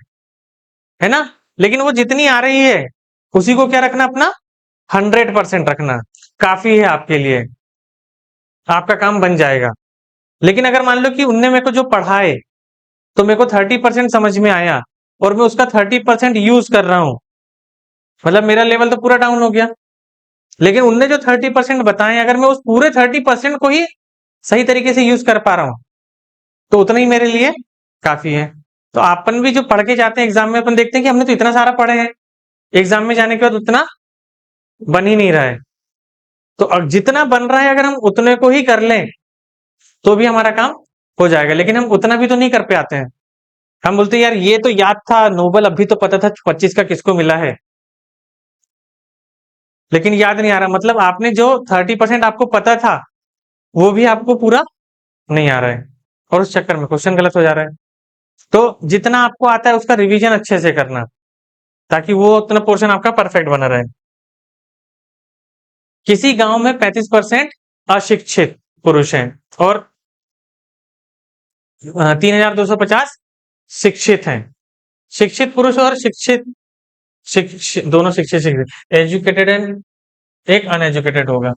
है ना, लेकिन वो जितनी आ रही है उसी को क्या रखना, अपना 100% रखना, काफी है आपके लिए, आपका काम बन जाएगा। लेकिन अगर मान लो कि उनने मेरे को जो पढ़ाए, तो मेरे को 30% समझ में आया और मैं उसका 30% यूज कर रहा हूं, मतलब मेरा लेवल तो पूरा डाउन हो गया। लेकिन उनने जो 30% बताए, अगर मैं उस पूरे 30% को ही सही तरीके से यूज कर पा रहा हूं, तो उतना ही मेरे लिए काफी है। तो अपन भी जो पढ़ के जाते हैं एग्जाम में, अपन देखते हैं कि हमने तो इतना सारा पढ़े हैं, एग्जाम में जाने के बाद उतना बन ही नहीं रहा है। तो अब जितना बन रहा है, अगर हम उतने को ही कर लें तो भी हमारा काम हो जाएगा। लेकिन हम उतना भी तो नहीं कर पाते हैं। हम बोलते हैं यार ये तो याद था, नोबल अभी तो पता था 25 का किसको मिला है, लेकिन याद नहीं आ रहा। मतलब आपने जो 30% आपको पता था, वो भी आपको पूरा नहीं आ रहा है, और उस चक्कर में क्वेश्चन गलत हो जा रहा है। तो जितना आपको आता है उसका रिवीजन अच्छे से करना, ताकि वो उतना पोर्शन आपका परफेक्ट बना रहे। किसी गांव में 35% अशिक्षित पुरुष हैं और 3250 शिक्षित हैं। शिक्षित पुरुष और दोनों शिक्षित शिक्षित, एजुकेटेड एंड एक अनएजुकेटेड होगा।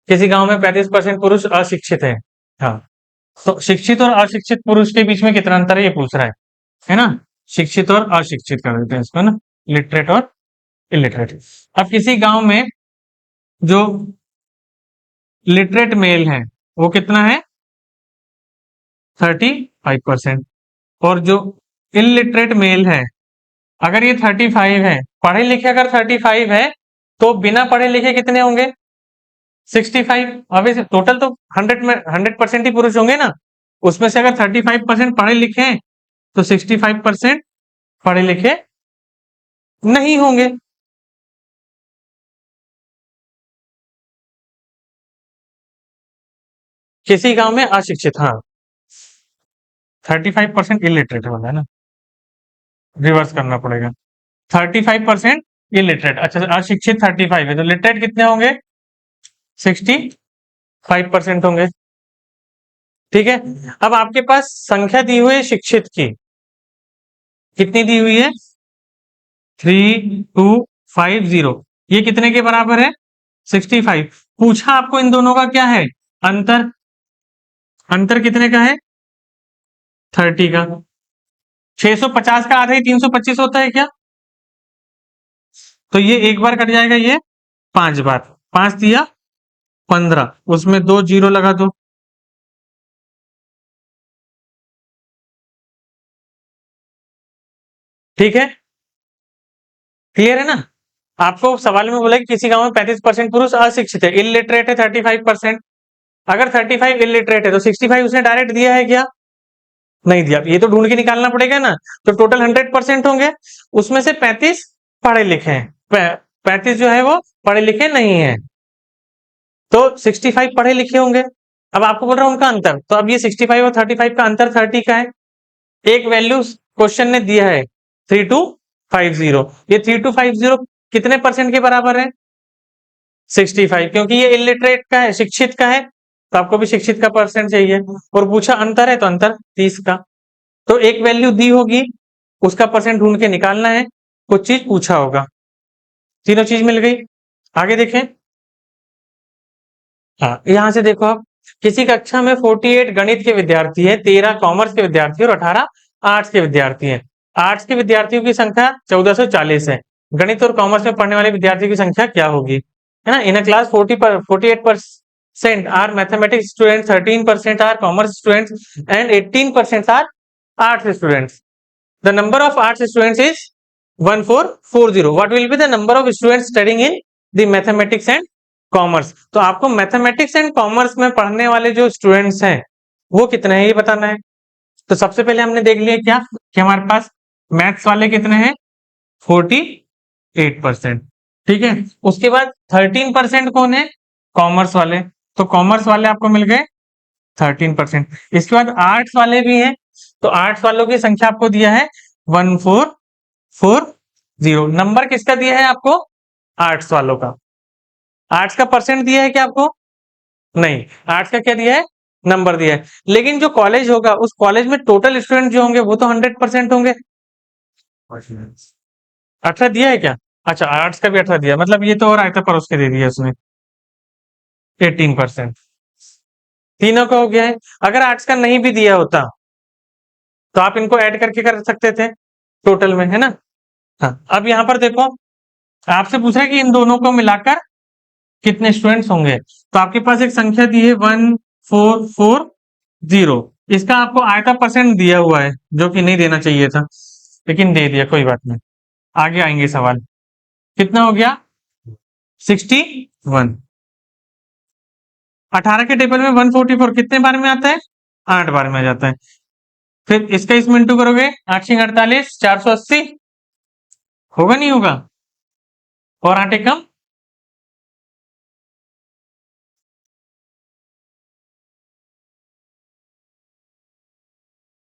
किसी गांव में 35% पुरुष अशिक्षित है। हाँ, तो शिक्षित और अशिक्षित पुरुष के बीच में कितना अंतर है ये पूछ रहा है ना। शिक्षित और अशिक्षित कर देते हैं इसको, है ना, लिटरेट और इलिटरेट। अब किसी गांव में जो लिटरेट मेल है वो कितना है, 35%। और जो इलिटरेट मेल है, अगर ये 35 है, पढ़े लिखे अगर 35 है, तो बिना पढ़े लिखे कितने होंगे, 65। अब टोटल तो 100% ही पुरुष होंगे ना, उसमें से अगर 35% पढ़े लिखे हैं, तो 65% पढ़े लिखे नहीं होंगे। किसी गांव में अशिक्षित, हाँ, 35% इलिटरेट वाला है ना, रिवर्स करना पड़ेगा। 35% इलिटरेट, अच्छा अशिक्षित 35 है, तो लिटरेट कितने होंगे, 65% होंगे। ठीक है। अब आपके पास संख्या दी हुई है शिक्षित की, कितनी दी हुई है, 3250। ये कितने के बराबर है, 65। पूछा आपको इन दोनों का क्या है, अंतर। अंतर कितने का है, 30 का। 650 का आधा ही 325 होता है क्या, तो ये एक बार कट जाएगा, ये 5 बार, 5 दिया 15, उसमें 2 जीरो लगा दो। ठीक है, क्लियर है ना। आपको सवाल में बोला कि किसी गांव में 35% पुरुष अशिक्षित है, इलिटरेट है 35%। अगर 35 इलिटरेट है तो 65 उसने डायरेक्ट दिया है क्या, नहीं दिया, ये तो ढूंढ के निकालना पड़ेगा ना। तो टोटल 100% होंगे, उसमें से 35 पढ़े लिखे हैं, 35 जो है वो पढ़े लिखे नहीं है, तो 65 पढ़े लिखे होंगे। अब आपको बोल रहा हूं उनका अंतर, तो अब ये 65 और 35 का अंतर 30 का है। एक वैल्यू क्वेश्चन ने दिया है 3250, ये 3250 कितने परसेंट के बराबर है, 65, क्योंकि ये इलिटरेट का है, शिक्षित का है, तो आपको भी शिक्षित का परसेंट चाहिए। और पूछा अंतर है, तो अंतर 30 का। तो एक वैल्यू दी होगी, उसका परसेंट ढूंढ के निकालना है, कुछ चीज पूछा होगा, तीनों चीज मिल गई। आगे देखें, हाँ यहां से देखो आप, किसी कक्षा में 48 गणित के विद्यार्थी है, 13 कॉमर्स के विद्यार्थी और 18 आर्ट्स के विद्यार्थी हैं। आर्ट्स के विद्यार्थियों की संख्या 1440 है। गणित और कॉमर्स में पढ़ने वाले विद्यार्थियों की संख्या क्या होगी? है ना, in a class 48% are mathematics student, 13% are commerce students and 18% are arts students. The number of arts students is 1440. What will be the number of students studying in the mathematics and commerce? तो आपको mathematics and commerce में पढ़ने वाले जो students हैं वो कितने हैं ये बताना है। तो सबसे पहले हमने देख लिया क्या कि हमारे पास मैथ्स वाले कितने हैं, 48%। ठीक है, उसके बाद 13% कौन है, कॉमर्स वाले। तो कॉमर्स वाले आपको मिल गए 13%। इसके बाद आर्ट्स वाले भी हैं, तो आर्ट्स वालों की संख्या आपको दिया है 1440। नंबर किसका दिया है आपको, आर्ट्स वालों का। आर्ट्स का परसेंट दिया है क्या आपको, नहीं, आर्ट्स का क्या दिया है, नंबर दिया है। लेकिन जो कॉलेज होगा उस कॉलेज में टोटल स्टूडेंट जो होंगे वो तो 100% होंगे। 18 दिया है क्या, अच्छा आर्ट्स का भी 18 दिया, मतलब ये तो और आयता परोस के दे दिया उसने 18%। तीनों का हो गया है। अगर आर्ट्स का नहीं भी दिया होता तो आप इनको ऐड करके कर सकते थे टोटल में, है ना। हाँ, अब यहां पर देखो आपसे पूछ रहा है कि इन दोनों को मिलाकर कितने स्टूडेंट्स होंगे। तो आपके पास एक संख्या दी है 1440, इसका आपको आयता परसेंट दिया हुआ है जो कि नहीं देना चाहिए था, लेकिन दे दिया, कोई बात नहीं। आगे आएंगे सवाल, कितना हो गया 61। 18 के टेबल में 144 कितने बार में आता है, 8 बार में आ जाता है। फिर इसका इसमें इंटू करोगे, 8 48, 480 होगा, नहीं होगा, और 8 कम,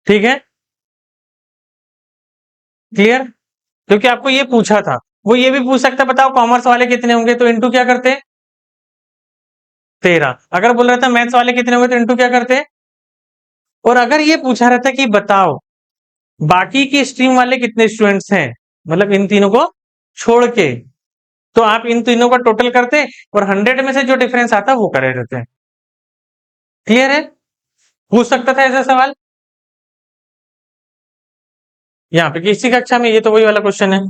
ठीक है, क्लियर। क्योंकि आपको ये पूछा था, वो ये भी पूछ सकता, बताओ कॉमर्स वाले कितने होंगे, तो इंटू क्या करते, 13। अगर बोल रहा था मैथ्स वाले कितने होंगे तो इंटू क्या करते। और अगर ये पूछा रहता कि बताओ बाकी की स्ट्रीम वाले कितने स्टूडेंट्स हैं, मतलब इन तीनों को छोड़ के, तो आप इन तीनों का टोटल करते और 100 में से जो डिफरेंस आता वो करे रहते हैं। क्लियर है, पूछ सकता था ऐसा सवाल यहाँ पे किसी कक्षा में, ये तो वही वाला क्वेश्चन है।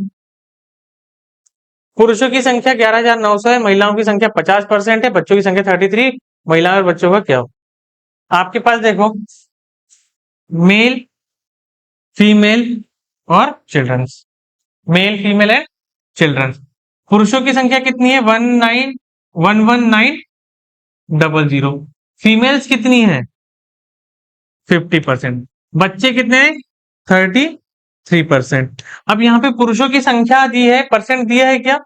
पुरुषों की संख्या 11,900 है, महिलाओं की संख्या 50% है, बच्चों की संख्या 33, महिलाओं और बच्चों का क्या हो। आपके पास देखो मेल, फीमेल और childrens, male female and childrens. पुरुषों की संख्या कितनी है, 1911900। फीमेल्स कितनी है 50%। बच्चे कितने हैं 33%। अब यहाँ पे पुरुषों की संख्या दी है, परसेंट दिया है क्या,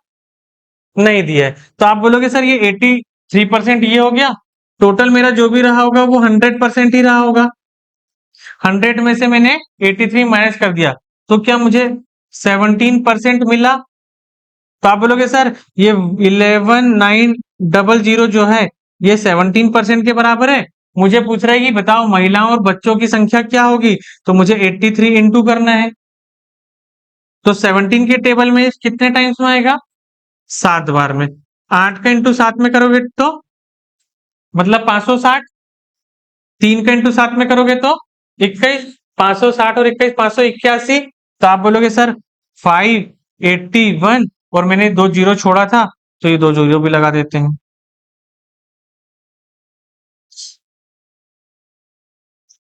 नहीं दिया है। तो आप बोलोगे सर ये 83% ये हो गया, टोटल मेरा जो भी रहा होगा वो 100% ही रहा होगा। 100 में से मैंने 83 माइनस कर दिया, तो क्या मुझे 17% मिला। तो आप बोलोगे सर ये 11900 जो है ये 17% के बराबर है। मुझे पूछ रहा है कि बताओ महिलाओं और बच्चों की संख्या क्या होगी, तो मुझे 83 इंटू करना है। तो 17 के टेबल में कितने टाइम्स में आएगा, 7 बार में। 8 का इंटू 7 में करोगे तो मतलब 560, 3 का इंटू 7 में करोगे तो 21, 560 और 21 581। तो आप बोलोगे सर 581, और मैंने 2 जीरो छोड़ा था तो ये 2 जीरो भी लगा देते हैं।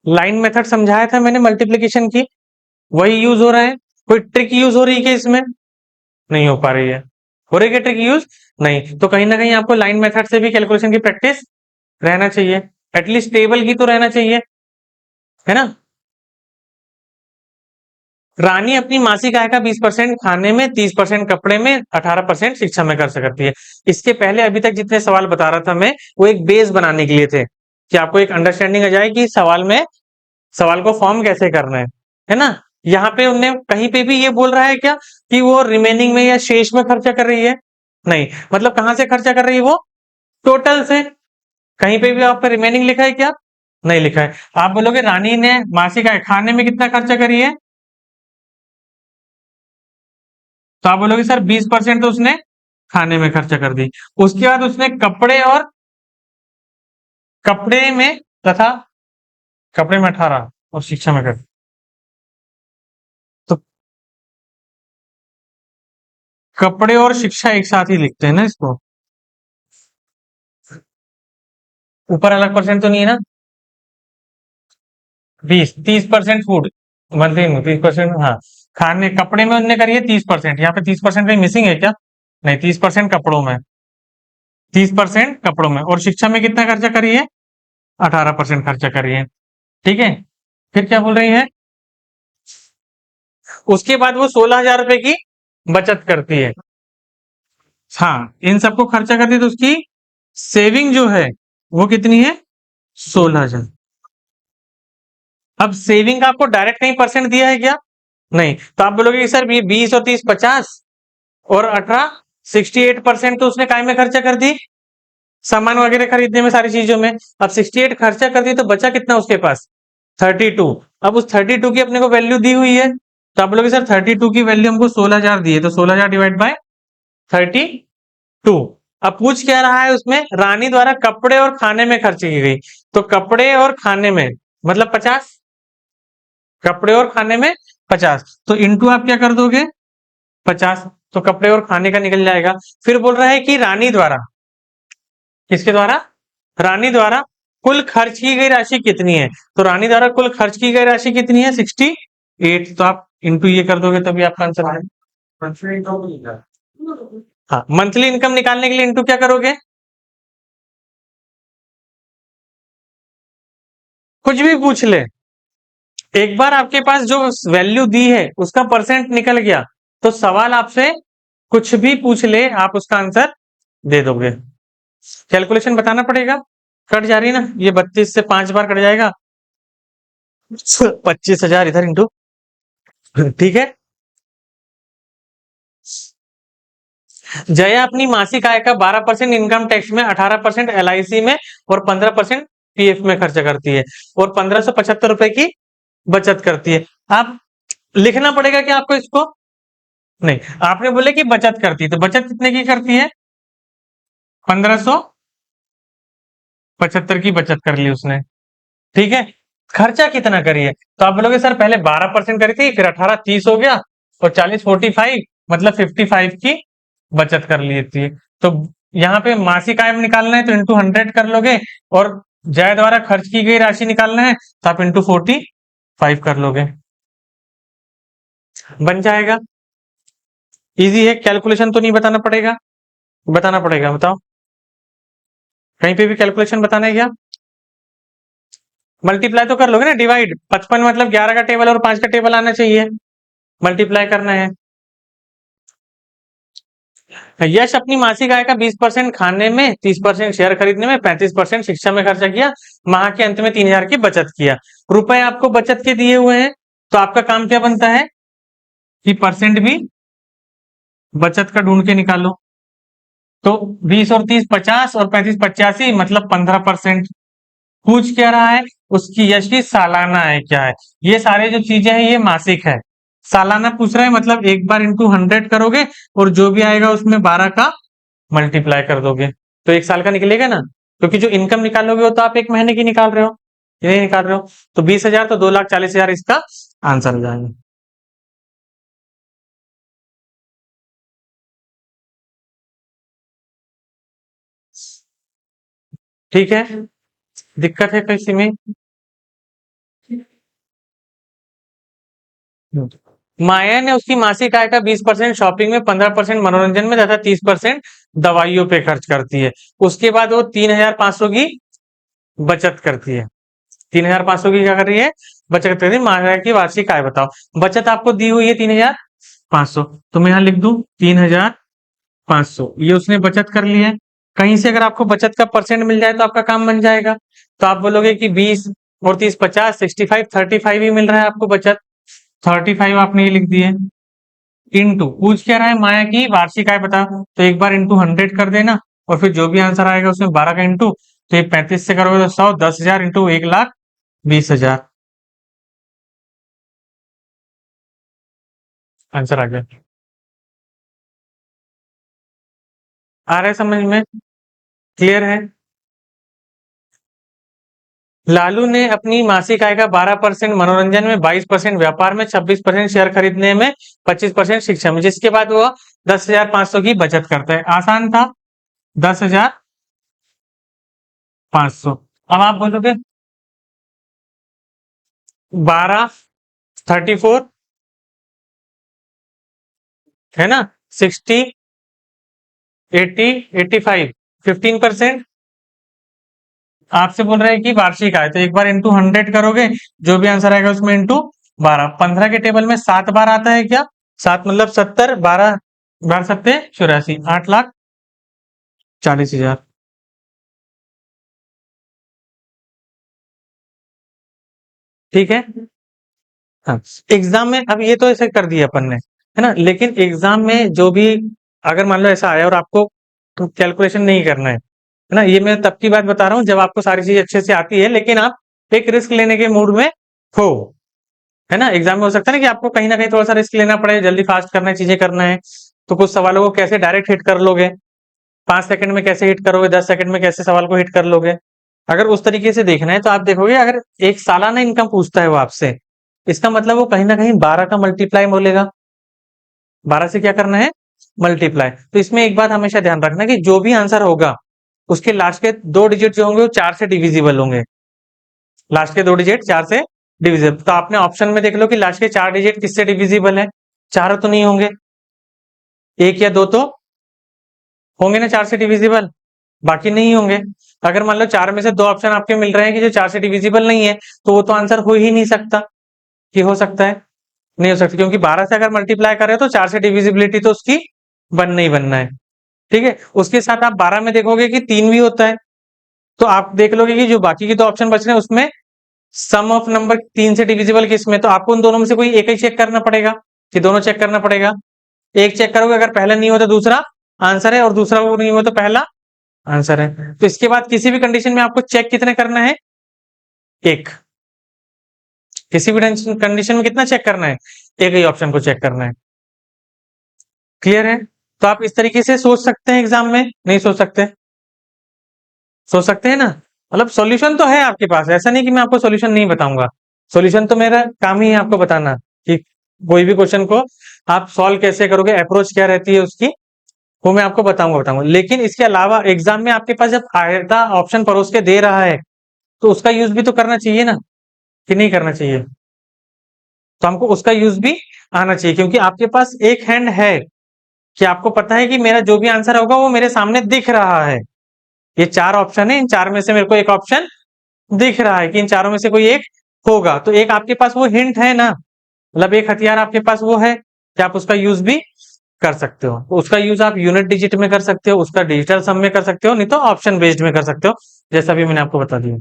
लाइन मेथड समझाया था मैंने मल्टीप्लिकेशन की, वही यूज हो रहा है। कोई ट्रिक यूज हो रही है क्या इसमें, नहीं हो पा रही है। हो रही है ट्रिक यूज, नहीं, तो कहीं ना कहीं आपको लाइन मेथड से भी कैलकुलेशन की प्रैक्टिस रहना चाहिए, एटलीस्ट टेबल की तो रहना चाहिए, है ना। रानी अपनी मासिक आय का 20% खाने में, 30% कपड़े में, 18% शिक्षा में खर्च करती है। इसके पहले अभी तक जितने सवाल बता रहा था मैं वो एक बेस बनाने के लिए थे कि आपको एक अंडरस्टैंडिंग आ जाए कि सवाल में सवाल को फॉर्म कैसे करना है ना। यहाँ पे उन्हें कहीं पे भी ये बोल रहा है क्या कि वो रिमेनिंग में या शेष में खर्चा कर रही है, नहीं, मतलब कहां से खर्चा कर रही है वो, टोटल से। कहीं पे भी आप रिमेनिंग लिखा है क्या, नहीं लिखा है। आप बोलोगे रानी ने मासिक आय खाने में कितना खर्चा करी है, तो आप बोलोगे सर 20% तो उसने खाने में खर्चा कर दी। उसके बाद उसने कपड़े और कपड़े में तथा कपड़े में 18 और शिक्षा में कर, तो कपड़े और शिक्षा एक साथ ही लिखते हैं ना इसको, ऊपर अलग परसेंट तो नहीं है ना। 20 30% फूड, मंथली 30%, हाँ। खाने कपड़े में उनने करी है 30%, यहाँ पे 30% कहीं मिसिंग है क्या? नहीं, 30% कपड़ों में, 30% कपड़ों में, और शिक्षा में कितना खर्चा करी है? 18% खर्चा करी है। ठीक है, फिर क्या बोल रही है? उसके बाद वो 16,000 रुपए की बचत करती है। हाँ, इन सबको खर्चा करती है तो उसकी सेविंग जो है वो कितनी है? 16,000। अब सेविंग का आपको डायरेक्ट कहीं परसेंट दिया है क्या? नहीं, तो आप बोलोगे कि सर ये 20 और 30 50 और 18 68% तो उसने काय में खर्चा कर दी? सामान वगैरह खरीदने में, सारी चीजों में। अब 68 खर्चा कर दी तो बचा कितना उसके पास? 32। अब उस 32 की अपने को वैल्यू दी हुई है, तो आप बोलोगे सर 32 की वैल्यू हमको 16,000 दी है, तो 16,000 डिवाइड बाय 32। अब पूछ क्या रहा है उसमें? रानी द्वारा कपड़े और खाने में खर्च की गई, तो कपड़े और खाने में मतलब 50, कपड़े और खाने में 50, तो इंटू आप क्या कर दोगे? 50, तो कपड़े और खाने का निकल जाएगा। फिर बोल रहा है कि रानी द्वारा, किसके द्वारा? रानी द्वारा कुल खर्च की गई राशि कितनी है? तो रानी द्वारा कुल खर्च की गई राशि कितनी है? 68, तो आप इंटू ये कर दोगे तभी आपका आंसर आएगा। हाँ, मंथली इनकम निकालने के लिए इंटू क्या करोगे? कुछ भी पूछ ले, एक बार आपके पास जो वैल्यू दी है उसका परसेंट निकल गया, तो सवाल आपसे कुछ भी पूछ ले आप उसका आंसर दे दोगे। कैलकुलेशन बताना पड़ेगा। कट जा रही है ना, ये 32 से 5 बार कट जाएगा, 25,000 इधर इंटू, ठीक है। जया अपनी मासिक आय का 12% इनकम टैक्स में, 18% LIC में और 15% PF में खर्च करती है, और 1,575 रुपए की बचत करती है। आप लिखना पड़ेगा क्या आपको इसको? नहीं, आपने बोले कि बचत करती है, तो बचत कितने की करती है? 1,575 की बचत कर ली उसने, ठीक है। खर्चा कितना करी है? तो आप बोलोगे सर पहले 12% करी थी, फिर 18 30 हो गया, और 40 45 मतलब 55 की बचत कर ली थी। तो यहाँ पे मासिक आय निकालना है तो इंटू 100 कर लोगे, और जय द्वारा खर्च की गई राशि निकालना है तो आप इंटू 45 कर लोगे, बन जाएगा। इजी है, कैलकुलेशन तो नहीं बताना पड़ेगा? बताना पड़ेगा, बताओ। कहीं पे भी कैलकुलेशन बताना है क्या? मल्टीप्लाई तो कर लोगे ना, डिवाइड 55 मतलब 11 का टेबल और 5 का टेबल आना चाहिए, मल्टीप्लाई करना है। यश अपनी मासिक आय का 20% खाने में, 30% शेयर खरीदने में, 35% शिक्षा में खर्चा किया, माह के अंत में 3,000 की बचत किया। रुपए आपको बचत के दिए हुए हैं, तो आपका काम क्या बनता है कि परसेंट भी बचत का ढूंढ के निकालो। तो 20 और 30 50 और 35 85 मतलब 15%। पूछ क्या रहा है? उसकी यश की सालाना आय क्या है। ये सारे जो चीजें हैं ये मासिक है, सालाना पूछ रहा है, मतलब एक बार इंटू 100 करोगे और जो भी आएगा उसमें 12 का मल्टीप्लाई कर दोगे, तो एक साल का निकलेगा ना। क्योंकि जो इनकम निकालोगे वो तो आप एक महीने की निकाल रहे हो, ये नहीं निकाल रहे हो। तो 20,000 तो 2,40,000 इसका आंसर हो जाएगा। ठीक है, दिक्कत है किसी में? माया ने उसकी मासिक आय का 20% शॉपिंग में, 15% मनोरंजन में तथा 30% दवाइयों पे खर्च करती है। उसके बाद वो 3,500 की बचत करती है। 3,500 की क्या कर रही है? बचत कर रही है। माया की वार्षिक आय बताओ। बचत आपको दी हुई है 3,500, तो मैं यहाँ लिख दूं 3,500, ये उसने बचत कर ली है। कहीं से अगर आपको बचत का परसेंट मिल जाए तो आपका काम बन जाएगा। तो आप बोलोगे कि 20 और 30 50 65 35 ही मिल रहा है आपको बचत, 35 आपने ये लिख दिए। इंटू पूछ क्या रहा है? माया की वार्षिक आय बता, तो एक बार इंटू 100 कर देना, और फिर जो भी आंसर आएगा उसमें 12 का इंटू, तो ये 35 से करोगे तो 100, 10,000 इंटू 1,20,000 आंसर आ गया। आ रहा है समझ में? क्लियर है? लालू ने अपनी मासिक आय का 12% मनोरंजन में, 22% व्यापार में, 26% शेयर खरीदने में, 25% शिक्षा में, जिसके बाद वो 10,500 की बचत करता है। आसान था। 10,500। अब आप बोलोगे 12, 34 है ना, 60, 80, 85, 15%। आपसे बोल रहे हैं कि वार्षिक आय, तो एक बार इंटू 100 करोगे, जो भी आंसर आएगा उसमें इंटू 12। 15 के टेबल में 7 बार आता है क्या? 7 मतलब 70, 12 बार 7 84, 8,40,000। ठीक है। हाँ, एग्जाम में अब ये तो ऐसे कर दिया अपन ने, है ना, लेकिन एग्जाम में जो भी अगर मान लो ऐसा आया और आपको कैलकुलेशन नहीं करना है ना, ये मैं तब की बात बता रहा हूँ जब आपको सारी चीज अच्छे से आती है, लेकिन आप एक रिस्क लेने के मूड में हो, है ना। एग्जाम में हो सकता है ना कि आपको कहीं ना कहीं थोड़ा सा रिस्क लेना पड़े, जल्दी फास्ट करना है, चीजें करना है, तो कुछ सवालों को कैसे डायरेक्ट हिट कर लोगे, 5 सेकंड में कैसे हिट करोगे, 10 सेकंड में कैसे सवाल को हिट कर लोगे। अगर उस तरीके से देखना है तो आप देखोगे, अगर एक सालाना इनकम पूछता है वो आपसे, इसका मतलब वो कहीं ना कहीं 12 का मल्टीप्लाई बोलेगा। 12 से क्या करना है? मल्टीप्लाई। तो इसमें एक बात हमेशा ध्यान रखना कि जो भी आंसर होगा उसके लास्ट के 2 डिजिट जो होंगे वो 4 से डिविजिबल होंगे। लास्ट के 2 डिजिट 4 से डिविजिबल, तो आपने ऑप्शन में देख लो कि लास्ट के 4 डिजिट किससे डिविजिबल है? चारों तो नहीं होंगे, एक या दो तो होंगे ना 4 से डिविजिबल, बाकी नहीं होंगे। अगर मान लो 4 में से 2 ऑप्शन आपके मिल रहे हैं कि जो 4 से डिविजिबल नहीं है, तो वो तो आंसर हो ही नहीं सकता। कि हो सकता है? नहीं हो सकती, क्योंकि 12 से अगर मल्टीप्लाई कर रहे हो तो 4 से डिविजिबिलिटी तो उसकी बनना ही बनना है। ठीक है, उसके साथ आप 12 में देखोगे कि 3 भी होता है, तो आप देख लोगे कि जो बाकी के 2 ऑप्शन बच रहे हैं उसमें सम ऑफ नंबर 3 से डिविजिबल किसमें, तो आपको उन दोनों में से कोई एक ही चेक करना पड़ेगा कि दोनों चेक करना पड़ेगा। एक चेक करोगे, अगर पहला नहीं हो तो दूसरा आंसर है, और दूसरा वो नहीं हो तो पहला आंसर है। तो इसके बाद किसी भी कंडीशन में आपको चेक कितने करना है? एक। किसी भी कंडीशन में कितना चेक करना है? एक ही ऑप्शन को चेक करना है। क्लियर है? तो आप इस तरीके से सोच सकते हैं एग्जाम में, नहीं सोच सकते? सोच सकते हैं ना। मतलब सॉल्यूशन तो है आपके पास, ऐसा नहीं कि मैं आपको सॉल्यूशन नहीं बताऊंगा। सॉल्यूशन तो मेरा काम ही है आपको बताना कि कोई भी क्वेश्चन को आप सॉल्व कैसे करोगे, अप्रोच क्या रहती है उसकी, वो मैं आपको बताऊंगा। लेकिन इसके अलावा एग्जाम में आपके पास जब आयता ऑप्शन परोस के दे रहा है, तो उसका यूज भी तो करना चाहिए ना, कि नहीं करना चाहिए? तो हमको उसका यूज भी आना चाहिए, क्योंकि आपके पास एक हैंड है कि आपको पता है कि मेरा जो भी आंसर होगा वो मेरे सामने दिख रहा है। ये 4 ऑप्शन है, इन 4 में से मेरे को एक ऑप्शन दिख रहा है कि इन चारों में से कोई एक होगा, तो एक आपके पास वो हिंट है ना, मतलब एक हथियार आपके पास वो है कि आप उसका यूज भी कर सकते हो। तो उसका यूज आप यूनिट डिजिट में कर सकते हो, उसका डिजिटल सम में कर सकते हो, नहीं तो ऑप्शन बेस्ड में कर सकते हो, जैसा भी मैंने आपको बता दिया।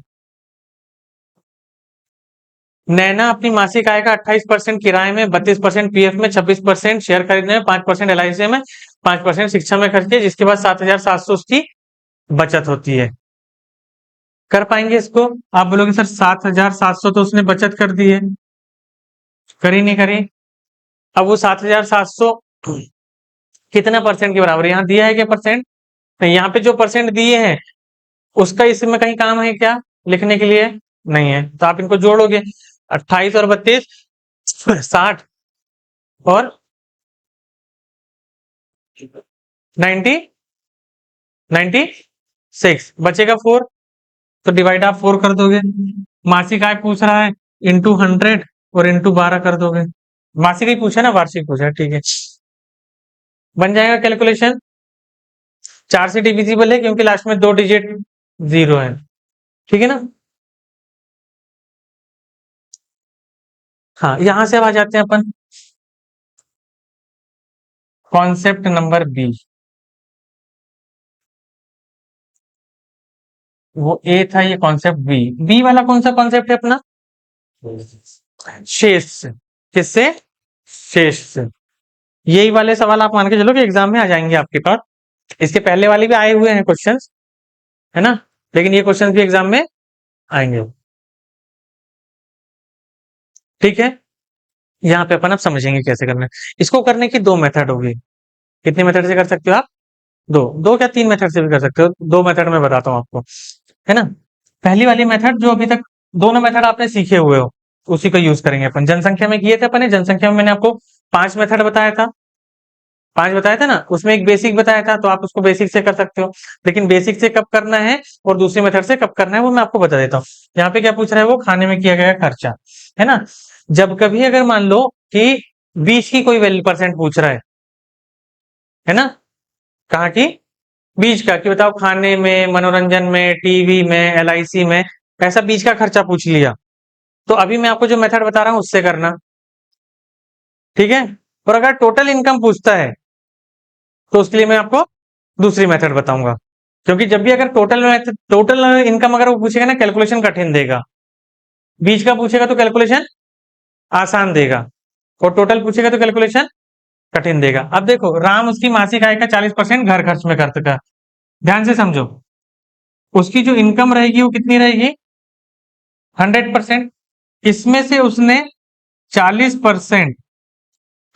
नैना अपनी मासिक आय का 28% किराए में, 32% पीएफ में, 26% शेयर खरीदने में, 5% एलआईसी में, 5% शिक्षा में खर्च किए, जिसके बाद 7,700 उसकी बचत होती है। कर पाएंगे इसको? आप बोलोगे सर 7,700 तो उसने बचत कर दी है, करी नहीं करी? अब वो 7,700 कितना परसेंट के बराबर यहाँ दिया है क्या परसेंट? नहीं, यहाँ पे जो परसेंट दिए हैं उसका इसमें कहीं काम है क्या लिखने के लिए? नहीं है, तो आप इनको जोड़ोगे, 28 और 32 60 और 90 96, बचेगा 4, तो डिवाइड आप 4 कर दोगे। मासिक आय पूछ रहा है, इंटू 100 और इंटू 12 कर दोगे। मासिक ही पूछा ना, वार्षिक पूछा है, ठीक है, बन जाएगा कैलकुलेशन। 4 से डिविजिबल है क्योंकि लास्ट में 2 डिजिट 0 है, ठीक है ना। हाँ, यहां से अब आ जाते हैं अपन कॉन्सेप्ट नंबर बी। वो ए था, ये कॉन्सेप्ट बी। बी वाला कौन सा कॉन्सेप्ट है अपना? शेष से। किससे? शेष से। यही वाले सवाल आप मान के चलो कि एग्जाम में आ जाएंगे आपके पास। इसके पहले वाले भी आए हुए हैं क्वेश्चंस, है ना, लेकिन ये क्वेश्चंस भी एग्जाम में आएंगे। ठीक है, यहाँ पे अपन अब समझेंगे कैसे करना है। इसको करने की 2 मेथड होगी। कितनी मेथड से कर सकते हो आप? दो। दो क्या 3 मेथड से भी कर सकते हो, 2 मेथड में बताता हूँ आपको, है ना। पहली वाली मेथड जो अभी तक दोनों मेथड आपने सीखे हुए हो, उसी को यूज करेंगे अपन। जनसंख्या में किए थे अपन, जनसंख्या में मैंने आपको 5 मेथड बताया था, 5 बताया था ना, उसमें एक बेसिक बताया था, तो आप उसको बेसिक से कर सकते हो। लेकिन बेसिक से कब करना है और दूसरी मेथड से कब करना है वो मैं आपको बता देता हूँ। यहाँ पे क्या पूछ रहा है वो, खाने में किया गया खर्चा, है ना। जब कभी अगर मान लो कि बीच की कोई वैल्यू परसेंट पूछ रहा है ना, कहा कि बीच का, कि बताओ खाने में, मनोरंजन में, टीवी में, एलआईसी में, ऐसा बीच का खर्चा पूछ लिया, तो अभी मैं आपको जो मेथड बता रहा हूं उससे करना, ठीक है। और अगर टोटल इनकम पूछता है तो उसके लिए मैं आपको दूसरी मेथड बताऊंगा, क्योंकि जब भी अगर टोटल इनकम अगर वो पूछेगा ना, कैलकुलेशन कठिन देगा। बीच का पूछेगा तो कैलकुलेशन आसान देगा, और टोटल पूछेगा तो कैलकुलेशन कठिन देगा। अब देखो, राम उसकी मासिक आय का 40% घर खर्च में खर्च कर, ध्यान से समझो, उसकी जो इनकम रहेगी वो कितनी रहेगी, 100%। इसमें से उसने 40%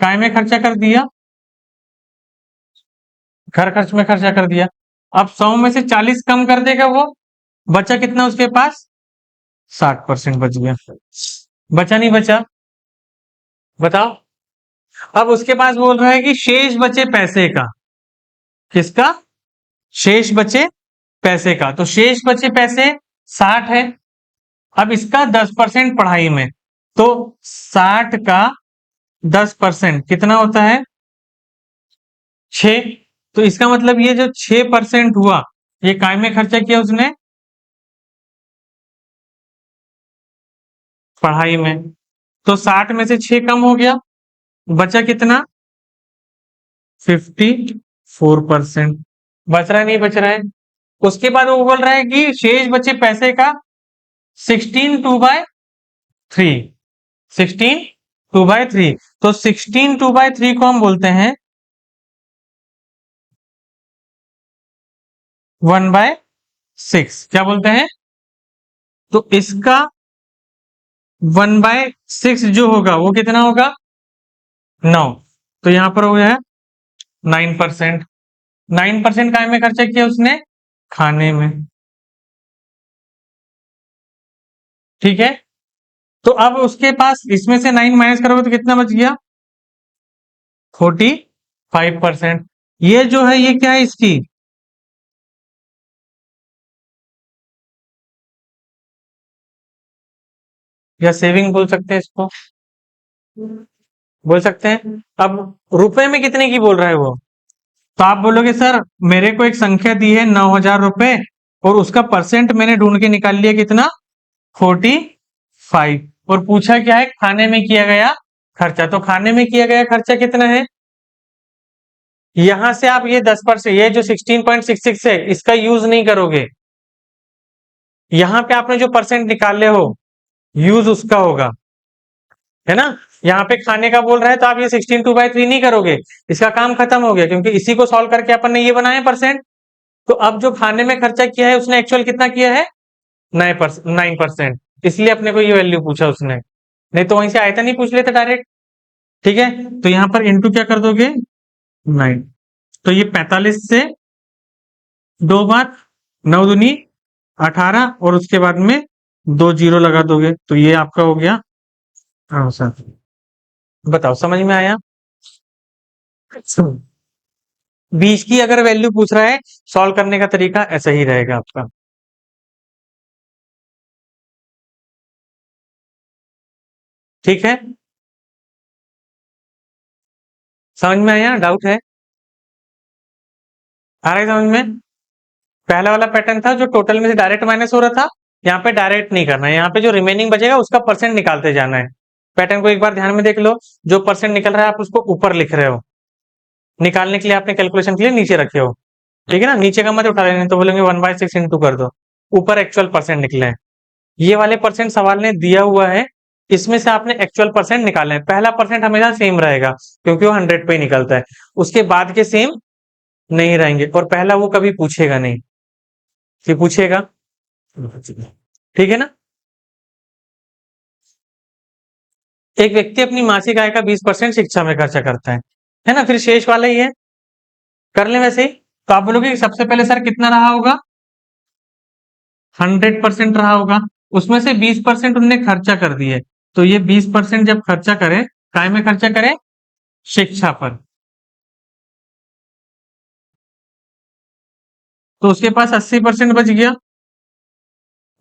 काय में खर्चा कर दिया, घर खर्च में खर्चा कर दिया। अब 100 में से 40 कम कर देगा वो, बचा कितना उसके पास, 60% बच गया। बचा नहीं बचा, बताओ। अब उसके पास बोल रहा है कि शेष बचे पैसे का, किसका, शेष बचे पैसे का, तो शेष बचे पैसे 60 है। अब इसका 10% पढ़ाई में, तो 60 का 10% कितना होता है, 6। तो इसका मतलब ये जो 6% हुआ, ये काय में खर्चा किया उसने, पढ़ाई में। तो 60 में से 6 कम हो गया, बचा कितना, 54%। बच रहा है नहीं बच रहा है। उसके बाद वो बोल रहा है कि शेष बचे पैसे का 16/2/3, 16/2/3। तो 16/2/3 को हम बोलते हैं 1/6, क्या बोलते हैं। तो इसका 1/6 जो होगा वो कितना होगा, 9। तो यहां पर हो गया है 9%। 9% काय में खर्चा किया उसने, खाने में, ठीक है। तो अब उसके पास इसमें से 9 माइनस करोगे तो कितना बच गया, 45%। ये जो है ये क्या है इसकी, या सेविंग बोल सकते हैं इसको, बोल सकते हैं। अब रुपए में कितने की बोल रहा है वो, तो आप बोलोगे सर मेरे को एक संख्या दी है 9,000 रुपए, और उसका परसेंट मैंने ढूंढ के निकाल लिया कितना, 45। और पूछा क्या है, खाने में किया गया खर्चा। तो खाने में किया गया खर्चा कितना है, यहां से आप ये 10%, ये जो 16.66 है इसका यूज नहीं करोगे। यहां पे आपने जो परसेंट निकाले हो, यूज उसका होगा, है ना। यहाँ पे खाने का बोल रहा है तो आप ये 16/2/3 नहीं करोगे, इसका काम खत्म हो गया, क्योंकि इसी को सॉल्व करके अपन ने ये बनाया परसेंट। तो अब जो खाने में खर्चा किया है उसने एक्चुअल कितना किया है, 9%। इसलिए अपने को ये वैल्यू पूछा उसने, नहीं तो वहीं से आयतन ही पूछ लेते डायरेक्ट, ठीक है। तो यहाँ पर इंटू क्या कर दोगे, 9। तो ये 45 से 2 बार, 9 दूनी 18, और उसके बाद में 2 जीरो लगा दोगे, तो ये आपका हो गया आंसर। बताओ समझ में आया। बीच की अगर वैल्यू पूछ रहा है, सॉल्व करने का तरीका ऐसा ही रहेगा आपका, ठीक है। समझ में आया, डाउट है, आ रहा है समझ में। पहला वाला पैटर्न था जो टोटल में से डायरेक्ट माइनस हो रहा था, यहाँ पे डायरेक्ट नहीं करना है, यहाँ पे जो रिमेनिंग बचेगा उसका परसेंट निकालते जाना है। पैटर्न को एक बार ध्यान में देख लो, जो परसेंट निकल रहा है आप उसको ऊपर लिख रहे हो, निकालने के लिए आपने कैलकुलेशन के लिए नीचे रखे हो, ठीक है ना। नीचे का मत उठा लेने, तो बोलेंगे 1/6 इंटू कर दो, ऊपर एक्चुअल परसेंट निकले हैं। ये वाले परसेंट सवाल ने दिया हुआ है, इसमें से आपने एक्चुअल परसेंट निकालना है। पहला परसेंट हमेशा सेम रहेगा, क्योंकि वो 100 पे ही निकलता है, उसके बाद के सेम नहीं रहेंगे, और पहला वो कभी पूछेगा नहीं, कि पूछेगा, ठीक है ना। एक व्यक्ति अपनी मासिक आय का 20% शिक्षा में खर्चा करता है ना। फिर शेष वाला ही है, कर ले वैसे ही। तो आप बोलोगे कि सबसे पहले सर कितना रहा होगा, 100% रहा होगा। उसमें से 20% उनने खर्चा कर दिए, तो ये 20% जब खर्चा करे, काय में खर्चा करे? शिक्षा पर। तो उसके पास 80% बच गया,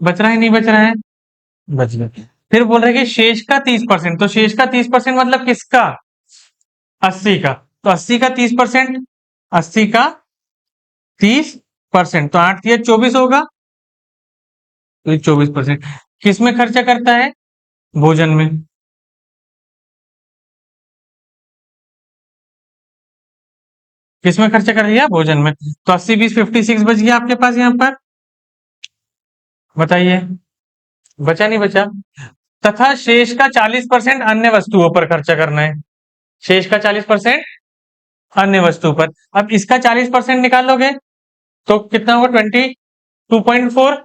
बच रहा है नहीं बच रहा है? बच गया। फिर बोल रहे कि शेष का 30%, तो शेष का 30% मतलब किसका? 80 का। तो 80 का 30%, 80 का 30%, तो 8 या 24 होगा, तो ये 24%। किस में खर्चा करता है? भोजन में। किस में खर्चा कर दिया? भोजन में। तो 80 20 56 बच गया आपके पास यहाँ पर। बताइए, बचा नहीं बचा? तथा शेष का 40% अन्य वस्तुओं पर खर्चा करना है। शेष का 40% अन्य वस्तु पर। अब इसका 40% निकालोगे तो कितना होगा? 22.4,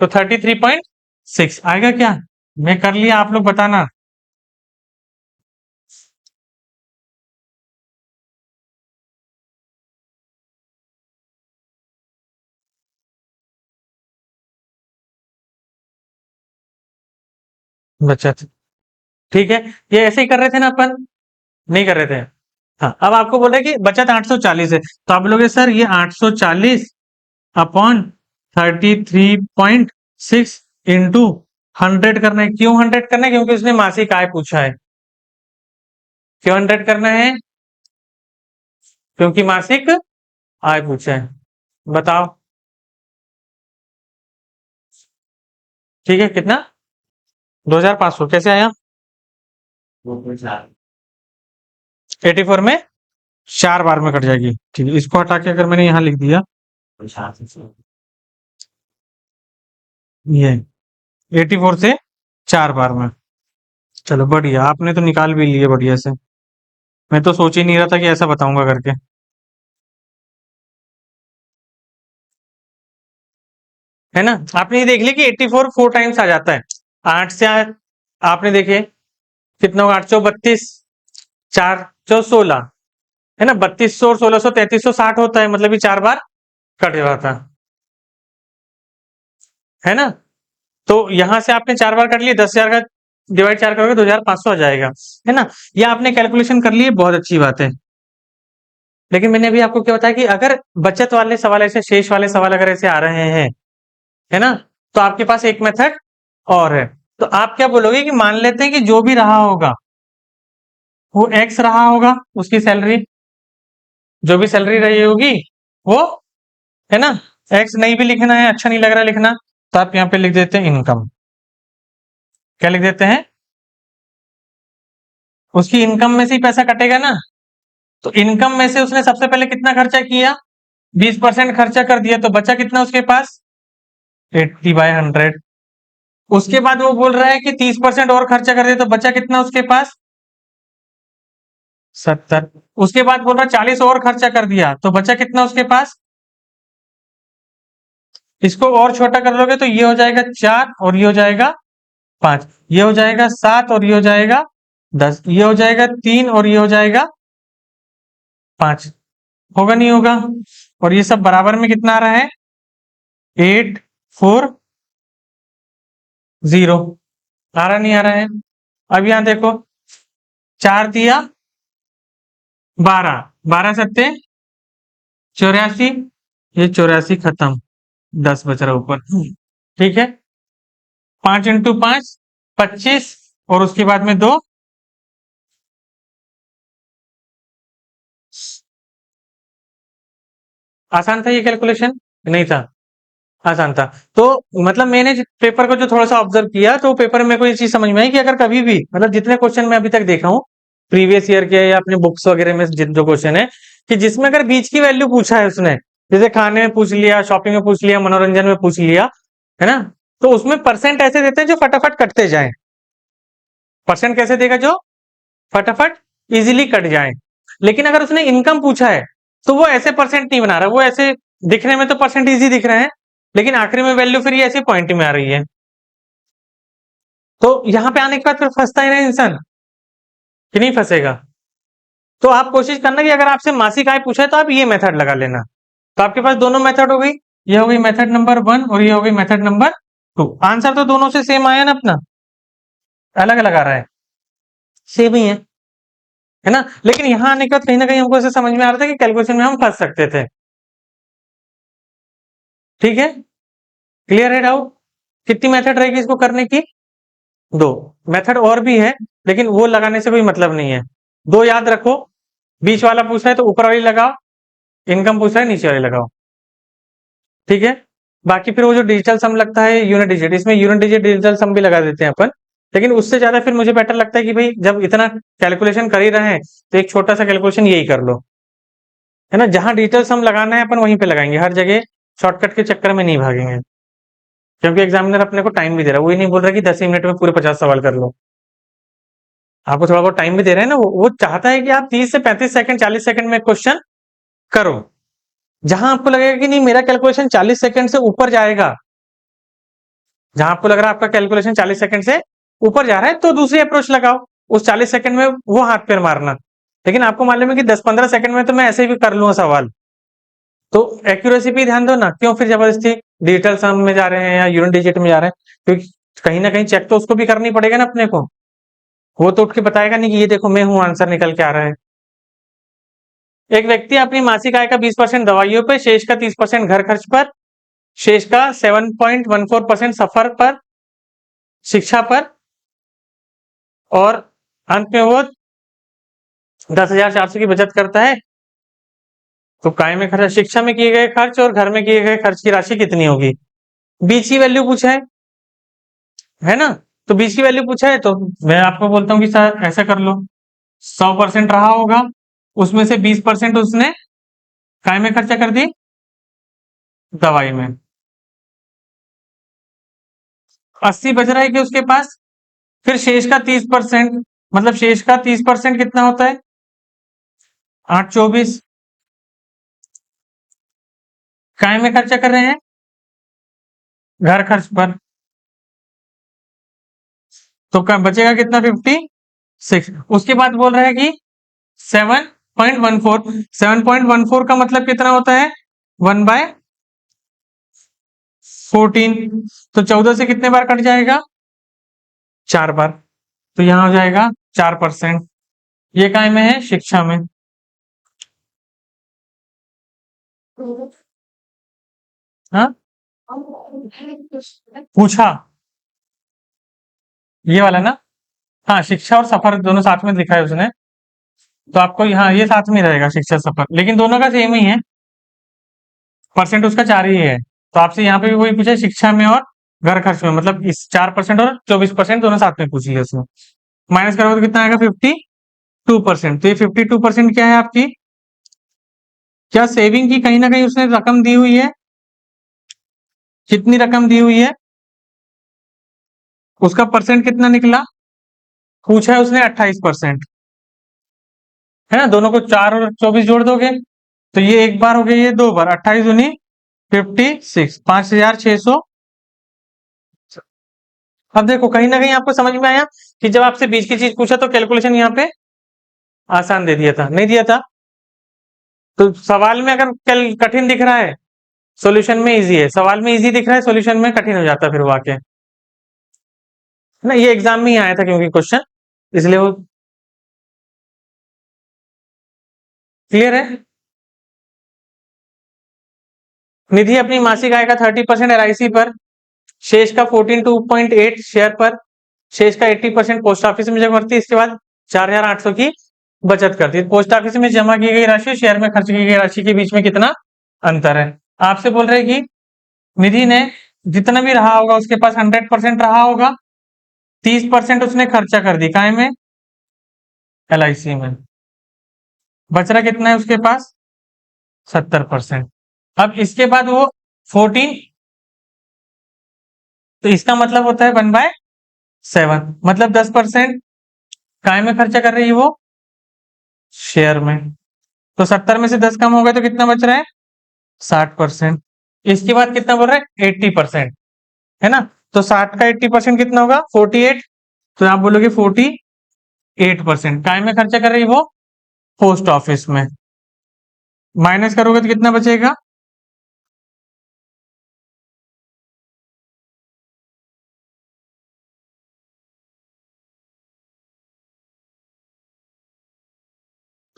तो 33.6 आएगा क्या? मैं कर लिया, आप लोग बताना। बचत, ठीक है। ये ऐसे ही कर रहे थे ना अपन, नहीं कर रहे थे? हाँ, अब आपको बोल रहे कि बचत 840 है, तो आप बोलोगे सर ये 840 अपॉन 33.6 इंटू 100 करना है। क्यों 100 करना है? क्योंकि उसने मासिक आय पूछा है। क्यों 100 करना है? क्योंकि मासिक आय पूछा है। बताओ, ठीक है, कितना? 2500 कैसे आया? 84 में 4 बार में कट जाएगी, ठीक है। इसको हटा के अगर मैंने यहां लिख दिया ये 84 से 4 बार में, चलो बढ़िया, आपने तो निकाल भी लिए बढ़िया से। मैं तो सोच ही नहीं रहा था कि ऐसा बताऊंगा करके। है ना? आपने ये देख लिया कि 84 4 टाइम्स आ जाता है। 8 से आपने देखे कितना होगा? 8 चौ 32, 4 चौ 16, है ना? 3200 और 1600 3360 होता है, मतलब ये 4 बार कट जाता है ना? तो यहां से आपने 4 बार कट लिए, 10,000 का डिवाइड 4 करोगे 2500 आ जाएगा, है ना? ये आपने कैलकुलेशन कर ली, बहुत अच्छी बात है। लेकिन मैंने अभी आपको क्या बताया कि अगर बचत वाले सवाल ऐसे, शेष वाले सवाल अगर ऐसे आ रहे हैं, है ना, तो आपके पास एक मेथड और है। तो आप क्या बोलोगे कि मान लेते हैं कि जो भी रहा होगा वो एक्स रहा होगा, उसकी सैलरी, जो भी सैलरी रही होगी वो, है ना? एक्स नहीं भी लिखना है, अच्छा नहीं लग रहा लिखना, तो आप यहाँ पे लिख देते हैं इनकम। क्या लिख देते हैं? उसकी इनकम में से ही पैसा कटेगा ना। तो इनकम में से उसने सबसे पहले कितना खर्चा किया? 20% खर्चा कर दिया, तो बचा कितना उसके पास? 80/100। उसके बाद वो बोल रहा है कि 30% और खर्चा कर दिया, तो बचा कितना उसके पास? 70। उसके बाद बोल रहा है 40 और खर्चा कर दिया, तो बचा कितना उसके पास? इसको और छोटा कर लोगे तो ये हो जाएगा 4 और ये हो जाएगा 5, ये हो जाएगा 7 और ये हो जाएगा 10, ये हो जाएगा 3 और ये हो जाएगा 5। होगा नहीं होगा? और ये सब बराबर में कितना आ रहा है? 840। आ रहा नहीं आ रहा है? अब यहां देखो, 4 दिया 12, 12 सत्ते 84, ये 84 खत्म, 10 बच रहा ऊपर, ठीक है। 5 × 5 25, और उसके बाद में 2, आसान था ये कैलकुलेशन? नहीं था? आसान था। तो मतलब मैंने पेपर को जो थोड़ा सा ऑब्जर्व किया, तो पेपर में मेरे को ये चीज समझ में आई कि अगर कभी भी, मतलब जितने क्वेश्चन मैं अभी तक देखा हूँ प्रीवियस ईयर के या अपने बुक्स वगैरह में, जो क्वेश्चन है कि जिसमें अगर बीच की वैल्यू पूछा है उसने, जैसे खाने में पूछ लिया, शॉपिंग में पूछ लिया, मनोरंजन में पूछ लिया, है ना, तो उसमें परसेंट ऐसे देते हैं जो फटाफट कटते जाए। परसेंट कैसे देगा? जो फटाफट इजीली कट जाए। लेकिन अगर उसने इनकम पूछा है तो वो ऐसे परसेंट नहीं बना रहा, वो ऐसे दिखने में तो परसेंट इजी दिख रहे हैं, लेकिन आखिरी में वैल्यू फिर ये ऐसे पॉइंट में आ रही है। तो यहां पे आने के बाद फिर फंसता है ना इंसान, कि नहीं फंसेगा? तो आप कोशिश करना कि अगर आपसे मासिक आय पूछा है तो आप ये मेथड लगा लेना। तो आपके पास दोनों मेथड हो गई, ये हो गई मेथड नंबर 1 और ये हो गई मेथड नंबर आंसर तो दोनों से सेम आया ना अपना, अलग अलग आ रहा है, सेम ही है ना। लेकिन यहां आने के बाद कहीं ना कहीं हमको ऐसे समझ में आ रहा था कि कैलकुलेशन में हम फंस सकते थे। ठीक है, क्लियर है डाउट? कितनी मेथड रहेगी इसको करने की? दो मेथड और भी है, लेकिन वो लगाने से कोई मतलब नहीं है। दो याद रखो, बीच वाला पूछ रहा है तो ऊपर वाली लगाओ, इनकम पूछ रहा है नीचे वाली लगाओ। ठीक है, बाकी फिर वो जो डिजिटल सम लगता है यूनिट डिजिट, इसमें यूनिट डिजिट डिजिटल सम भी लगा देते हैं अपन। लेकिन उससे ज्यादा फिर मुझे बेटर लगता है कि भाई जब इतना कैलकुलेशन कर ही रहे हैं तो एक छोटा सा कैलकुलेशन यही कर लो, है ना। जहां डिजिटल सम लगाना है अपन वहीं पे लगाएंगे, हर जगह शॉर्टकट के चक्कर में नहीं भागेंगे, क्योंकि एग्जामिनर अपने को टाइम भी दे रहा है। वो ही नहीं बोल रहा कि 10 ही मिनट में पूरे 50 सवाल कर लो, आपको थोड़ा बहुत टाइम भी दे रहे हैं ना। वो चाहता है कि आप 30 से 35 सेकंड 40 सेकंड में क्वेश्चन करो। जहां आपको लगेगा कि नहीं मेरा कैलकुलेशन 40 सेकंड से ऊपर जाएगा, जहां आपको लग रहा है आपका कैलकुलेशन 40 सेकंड से ऊपर जा रहा है, तो दूसरी अप्रोच लगाओ, उस 40 सेकंड में वो हाथ पैर मारना। लेकिन आपको मालूम है कि 10-15 सेकंड में तो मैं ऐसे भी कर लूंगा सवाल, तो एक्यूरेसी पे ध्यान दो ना, क्यों फिर जबरदस्ती डिजिटल सम में जा रहे हैं या यूनिट डिजिट में जा रहे हैं? क्योंकि कहीं ना कहीं चेक तो उसको भी करनी पड़ेगा ना अपने को, वो तो उठ के बताएगा नहीं कि ये देखो मैं हूं, आंसर निकल के आ रहा है। एक व्यक्ति अपनी मासिक आय का 20% दवाइयों पर, शेष का 30% घर खर्च पर, शेष का 7.14% सफर पर, शिक्षा पर, और अंत में वो 10,400 की बचत करता है। तो काय में खर्च, शिक्षा में किए गए खर्च और घर में किए गए खर्च की राशि कितनी होगी? बीच की वैल्यू पूछा है ना। तो बीच की वैल्यू पूछा है तो मैं आपको बोलता हूँ कि सर ऐसा कर लो, 100% रहा होगा, उसमें से 20% उसने काय में खर्चा कर दी, दवाई में। 80 बच रहा है कि उसके पास, फिर शेष का 30%, मतलब शेष का 30% कितना होता है? 824। काय में खर्चा कर रहे हैं? घर खर्च पर। तो बचेगा कितना? 56। उसके बाद बोल रहा है कि 7.14, 7.14 का मतलब कितना होता है? 1/14। तो 14 से कितने बार कट जाएगा? 4 बार। तो यहां हो जाएगा 4%। ये काय में है? शिक्षा में। हाँ, पूछा ये वाला ना। हाँ, शिक्षा और सफर दोनों साथ में लिखा है उसने, तो आपको यहाँ ये साथ में रहेगा, शिक्षा सफर, लेकिन दोनों का सेम ही है, परसेंट उसका 4 ही है। तो आपसे यहाँ पे भी वही पूछा है, शिक्षा में और घर खर्च में, मतलब इस 4% और 24% दोनों साथ में पूछ लिया उसने। माइनस करोगे तो कितना आएगा? 52%। तो ये 52% क्या है आपकी? क्या सेविंग की कहीं ना कहीं उसने रकम दी हुई है? कितनी रकम दी हुई है? उसका परसेंट कितना निकला? पूछा है उसने 28%, है ना। दोनों को 4 और 24 जोड़ दोगे तो ये एक बार हो गया, ये दो बार, 28 दूनी 56, 5,600। अब देखो कहीं ना कहीं आपको समझ में आया कि जब आपसे बीच की चीज पूछा तो कैलकुलेशन यहाँ पे आसान दे दिया था, नहीं दिया था? तो सवाल में अगर कल कठिन दिख रहा है, सॉल्यूशन में इजी है, सवाल में इजी दिख रहा है, सॉल्यूशन में कठिन हो जाता है फिर वो आके, है ना। ये एग्जाम में ही आया था क्योंकि क्वेश्चन, इसलिए वो क्लियर है। निधि अपनी मासिक आय का 30% LIC पर, शेष का 14.2 शेयर पर, शेष का 80% पोस्ट ऑफिस में जमा करती है, इसके बाद 4,800 की बचत करती है। पोस्ट ऑफिस में जमा की गई राशि, शेयर में खर्च की गई राशि के बीच में कितना अंतर है? आपसे बोल रहे कि निधि ने जितना भी रहा होगा उसके पास 100% रहा होगा, 30% उसने खर्चा कर दी काय में? LIC में। बच रहा कितना है उसके पास? 70%। अब इसके बाद वो 14, तो इसका मतलब होता है 1/7, मतलब 10% काय में खर्चा कर रही है वो? शेयर में। तो 70 में से 10 कम हो गए तो कितना बच रहा है? 60%। इसके बाद कितना बोल रहा है? 80%, है ना। तो 60 का 80% कितना होगा? 48। तो आप बोलोगे 48% काय में खर्चा कर रही है वो? पोस्ट ऑफिस में। माइनस करोगे तो कितना बचेगा?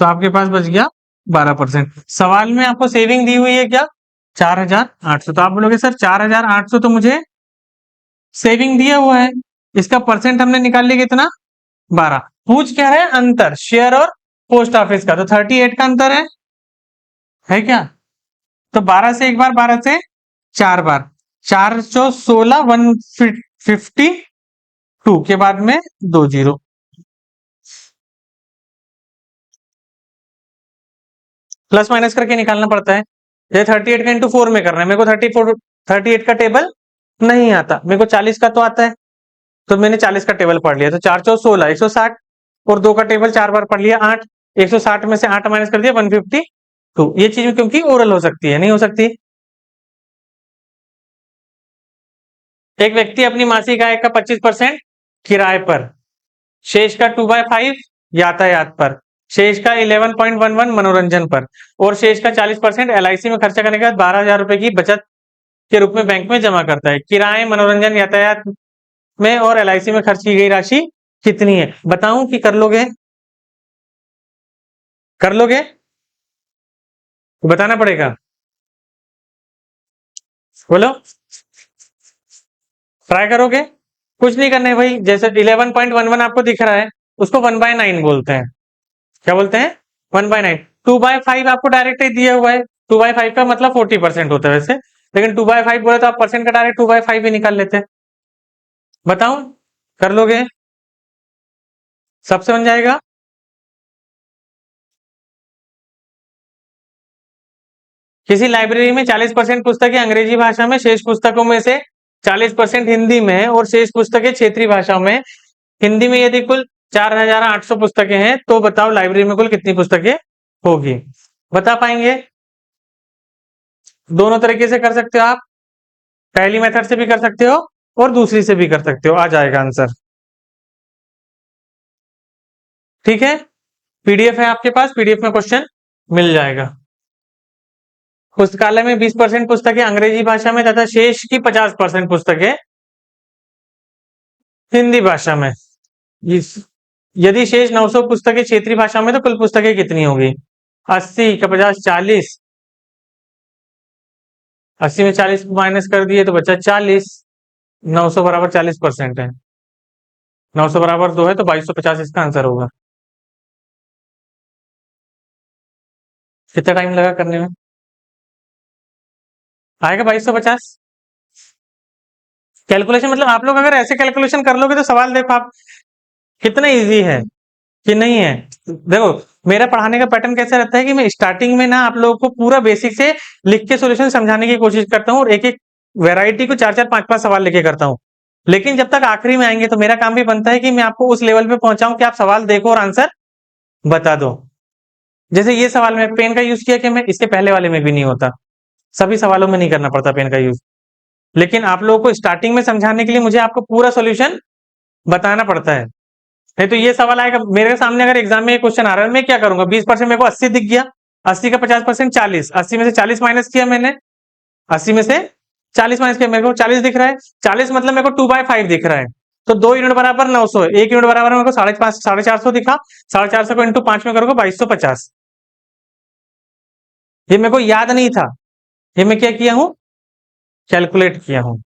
तो आपके पास बच गया 12%। सवाल में आपको सेविंग दी हुई है क्या? 4,800। तो आप बोलोगे सर 4,800 तो मुझे सेविंग दिया हुआ है, इसका परसेंट हमने निकाल लिया कितना? 12। पूछ क्या है? अंतर शेयर और पोस्ट ऑफिस का, तो 38 का अंतर है क्या? तो 12 से एक बार, 12 से 4 बार, 416, 152 के बाद में 2 जीरो। प्लस माइनस करके निकालना पड़ता है। ये 38 का इंटू 4 में करना है मेरे को। 38 का टेबल नहीं आता मेरे को, 40 का तो आता है, तो मैंने 40 का टेबल पढ़ लिया। तो 416, 160, और 2 का टेबल 4 बार पढ़ लिया, 8। 160 में से 8 माइनस कर दिया, 152। ये चीज क्योंकि ओरल हो सकती है, नहीं हो सकती। एक व्यक्ति अपनी मासिक आय का 25% किराए पर, शेष का 2/5 यातायात पर, शेष का 11.11 मनोरंजन पर, और शेष का 40% LIC में खर्चा करने के बाद 12,000 रुपए की बचत के रूप में बैंक में जमा करता है। किराए, मनोरंजन, यातायात में और LIC में खर्च की गई राशि कितनी है? बताऊं कि कर लोगे? कर लोगे? बताना पड़ेगा, बोलो। ट्राई करोगे? कुछ नहीं करना है भाई। जैसे 11.11 आपको दिख रहा है, उसको 1/9 बोलते हैं। क्या बोलते हैं? 1/9। 2/5 आपको डायरेक्ट ही दिया हुआ है। 2/5 का मतलब 40% होता है वैसे, लेकिन 2/5 बोले तो आप परसेंट का डायरेक्ट 2/5 ही निकाल लेते हैं। बताओ, कर लोगे? सबसे बन जाएगा। किसी लाइब्रेरी में 40% पुस्तकें अंग्रेजी भाषा में, शेष पुस्तकों में से 40% हिंदी में है, और शेष पुस्तकें क्षेत्रीय भाषाओं में। हिंदी में यदि कुल 4,800 पुस्तकें हैं, तो बताओ लाइब्रेरी में कुल कितनी पुस्तकें होगी? बता पाएंगे? दोनों तरीके से कर सकते हो आप। पहली मेथड से भी कर सकते हो और दूसरी से भी कर सकते हो, आ जाएगा आंसर। ठीक है, PDF है आपके पास, PDF में क्वेश्चन मिल जाएगा। पुस्तकालय में 20% पुस्तकें अंग्रेजी भाषा में तथा शेष की 50% पुस्तकें हिंदी भाषा में। यदि शेष 900 पुस्तकें क्षेत्रीय भाषा में, तो कुल पुस्तकें कितनी होगी? 80 का 50, 40। 80 में 40 माइनस कर दिए तो बचा 40। 900 बराबर 40% है। 900 बराबर 2 है, तो 2250 इसका आंसर होगा। कितना टाइम लगा करने में? आएगा 2250। कैलकुलेशन मतलब आप लोग अगर ऐसे कैलकुलेशन कर लोगे तो सवाल देखो आप कितना इजी है कि नहीं है। देखो, मेरा पढ़ाने का पैटर्न कैसा रहता है कि मैं स्टार्टिंग में ना आप लोगों को पूरा बेसिक से लिख के सॉल्यूशन समझाने की कोशिश करता हूँ, और एक एक वैरायटी को 4-4, 5-5 सवाल लेके करता हूँ। लेकिन जब तक आखिरी में आएंगे तो मेरा काम भी बनता है कि मैं आपको उस लेवल पे पहुंचाऊं कि आप सवाल देखो और आंसर बता दो। जैसे ये सवाल में पेन का यूज किया कि मैं इसके पहले वाले में भी नहीं होता, सभी सवालों में नहीं करना पड़ता पेन का यूज, लेकिन आप लोगों को स्टार्टिंग में समझाने के लिए मुझे आपको पूरा सोल्यूशन बताना पड़ता है। नहीं तो ये सवाल आएगा मेरे सामने, अगर एग्जाम में क्वेश्चन आ रहा है, मैं क्या करूंगा? 20% मेरे को 80 दिख गया, 80 का 50% 40, 80 में से 40 माइनस किया मैंने, 80 में से 40 माइनस किया, मेरे को 40 दिख रहा है। 40 मतलब मेरे को 2/5 दिख रहा है, तो 2 यूनिट बराबर 900, 1 यूनिट बराबर मेरे को 450 दिखा। 450 को इंटू 5 में करोगे 2250। ये मेरे को याद नहीं था, ये मैं क्या किया हूं? कैलकुलेट किया हूं।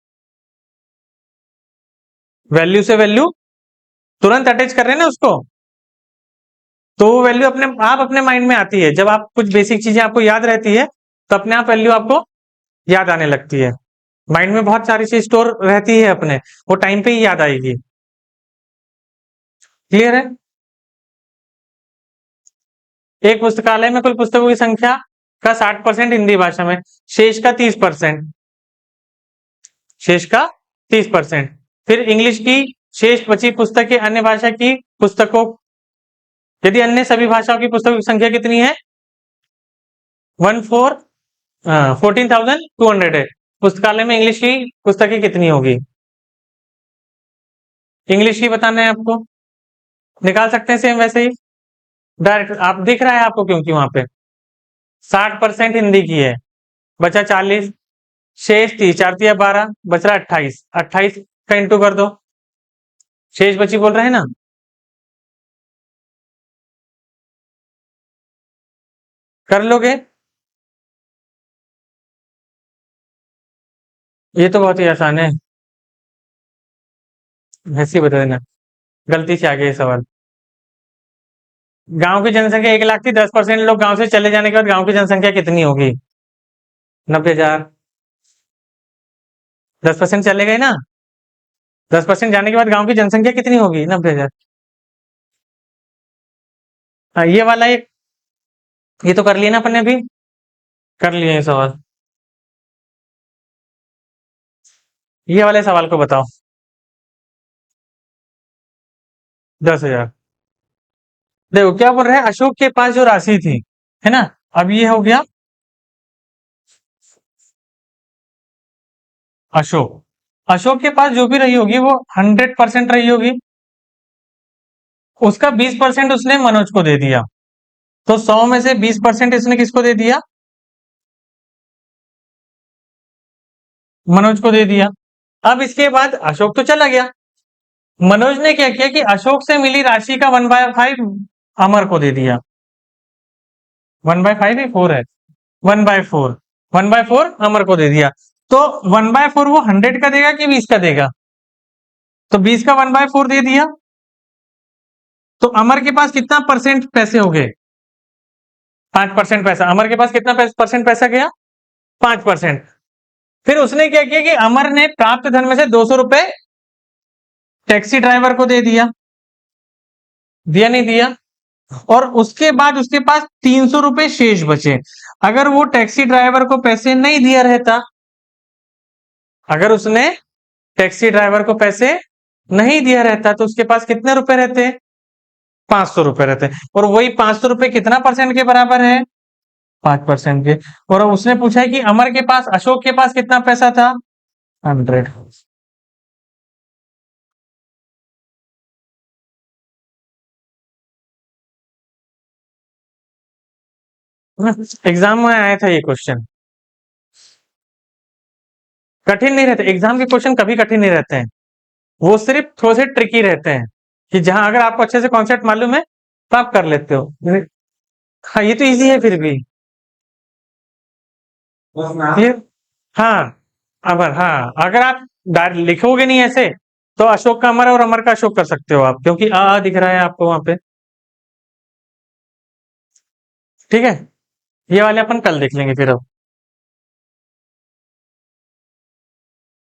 वैल्यू से वैल्यू तुरंत अटैच कर रहे हैं ना उसको, तो वो वैल्यू अपने आप अपने माइंड में आती है। जब आप कुछ बेसिक चीजें आपको याद रहती है, तो अपने आप वैल्यू आपको याद आने लगती है। माइंड में बहुत सारी चीज स्टोर रहती है अपने, वो टाइम पे ही याद आएगी। क्लियर है? एक पुस्तकालय में कुल पुस्तकों की संख्या का 60% हिंदी भाषा में, शेष का 30%, शेष का 30%। फिर इंग्लिश की शेष बची पुस्तकें अन्य भाषा की पुस्तकों, यदि अन्य सभी भाषाओं की पुस्तकों की संख्या कितनी है? 14,200 है। पुस्तकालय में इंग्लिश की पुस्तकें कितनी होगी? इंग्लिश की बताना है आपको, निकाल सकते हैं सेम वैसे ही डायरेक्ट। आप दिख रहा है आपको क्योंकि वहां पे 60% हिंदी की है, बचा 40, शेष 30, 4 × 12 बच रहा 28। 28 का इंटू कर दो, शेष बची बोल रहे हैं ना। कर लोगे? ये तो बहुत ही आसान है, ऐसे ही बता देना। गलती से आ गया ये सवाल। गांव की जनसंख्या 1 लाख थी, 10% लोग गांव से चले जाने के बाद गांव की जनसंख्या कितनी होगी? 90,000। 10% चले गए ना, 10% जाने के बाद गांव की जनसंख्या कितनी होगी? 90,000। हाँ, ये वाला एक, ये तो कर लिया ना अपन ने अभी, कर लिए ये सवाल। ये वाले सवाल को बताओ। 10,000। देखो क्या बोल रहे हैं, अशोक के पास जो राशि थी, है ना, अब ये हो गया अशोक। अशोक के पास जो भी रही होगी वो 100% रही होगी। उसका 20% उसने मनोज को दे दिया, तो 100 में से 20% इसने किसको दे दिया? मनोज को दे दिया। अब इसके बाद अशोक तो चला गया, मनोज ने क्या किया कि अशोक से मिली राशि का 1/5 अमर को दे दिया। 1/5 ही 4 है, 1/4, 1/4 अमर को दे दिया। तो 1/4 वो 100 का देगा कि 20 का देगा? तो 20 का 1/4 दे दिया, तो अमर के पास कितना परसेंट पैसे हो गए? 5% पैसा। अमर के पास कितना परसेंट पैसा गया? 5%। फिर उसने क्या किया कि अमर ने प्राप्त धन में से 200 रुपए टैक्सी ड्राइवर को दे दिया, दिया नहीं दिया? और उसके बाद उसके पास 300 रुपए शेष बचे। अगर वो टैक्सी ड्राइवर को पैसे नहीं दिया रहता, अगर उसने टैक्सी ड्राइवर को पैसे नहीं दिया रहता, तो उसके पास कितने रुपए रहते? 500 रुपए रहते। और वही 500 रुपए कितना परसेंट के बराबर है? 5% के। और उसने पूछा है कि अमर के पास, अशोक के पास कितना पैसा था? 100। एग्जाम में आया था ये क्वेश्चन। कठिन नहीं रहते एग्जाम के क्वेश्चन, कभी कठिन नहीं रहते हैं। वो सिर्फ थोड़े से ट्रिकी रहते हैं, कि जहां अगर आपको अच्छे से कॉन्सेप्ट मालूम है तो आप कर लेते हो। हाँ, ये तो इजी है फिर भी। ये, हाँ, अमर, हाँ, अगर आप लिखोगे नहीं ऐसे, तो अशोक का अमर और अमर का अशोक कर सकते हो आप, क्योंकि आ दिख रहा है आपको वहां पे। ठीक है, ये वाले अपन कल देख लेंगे फिर अब।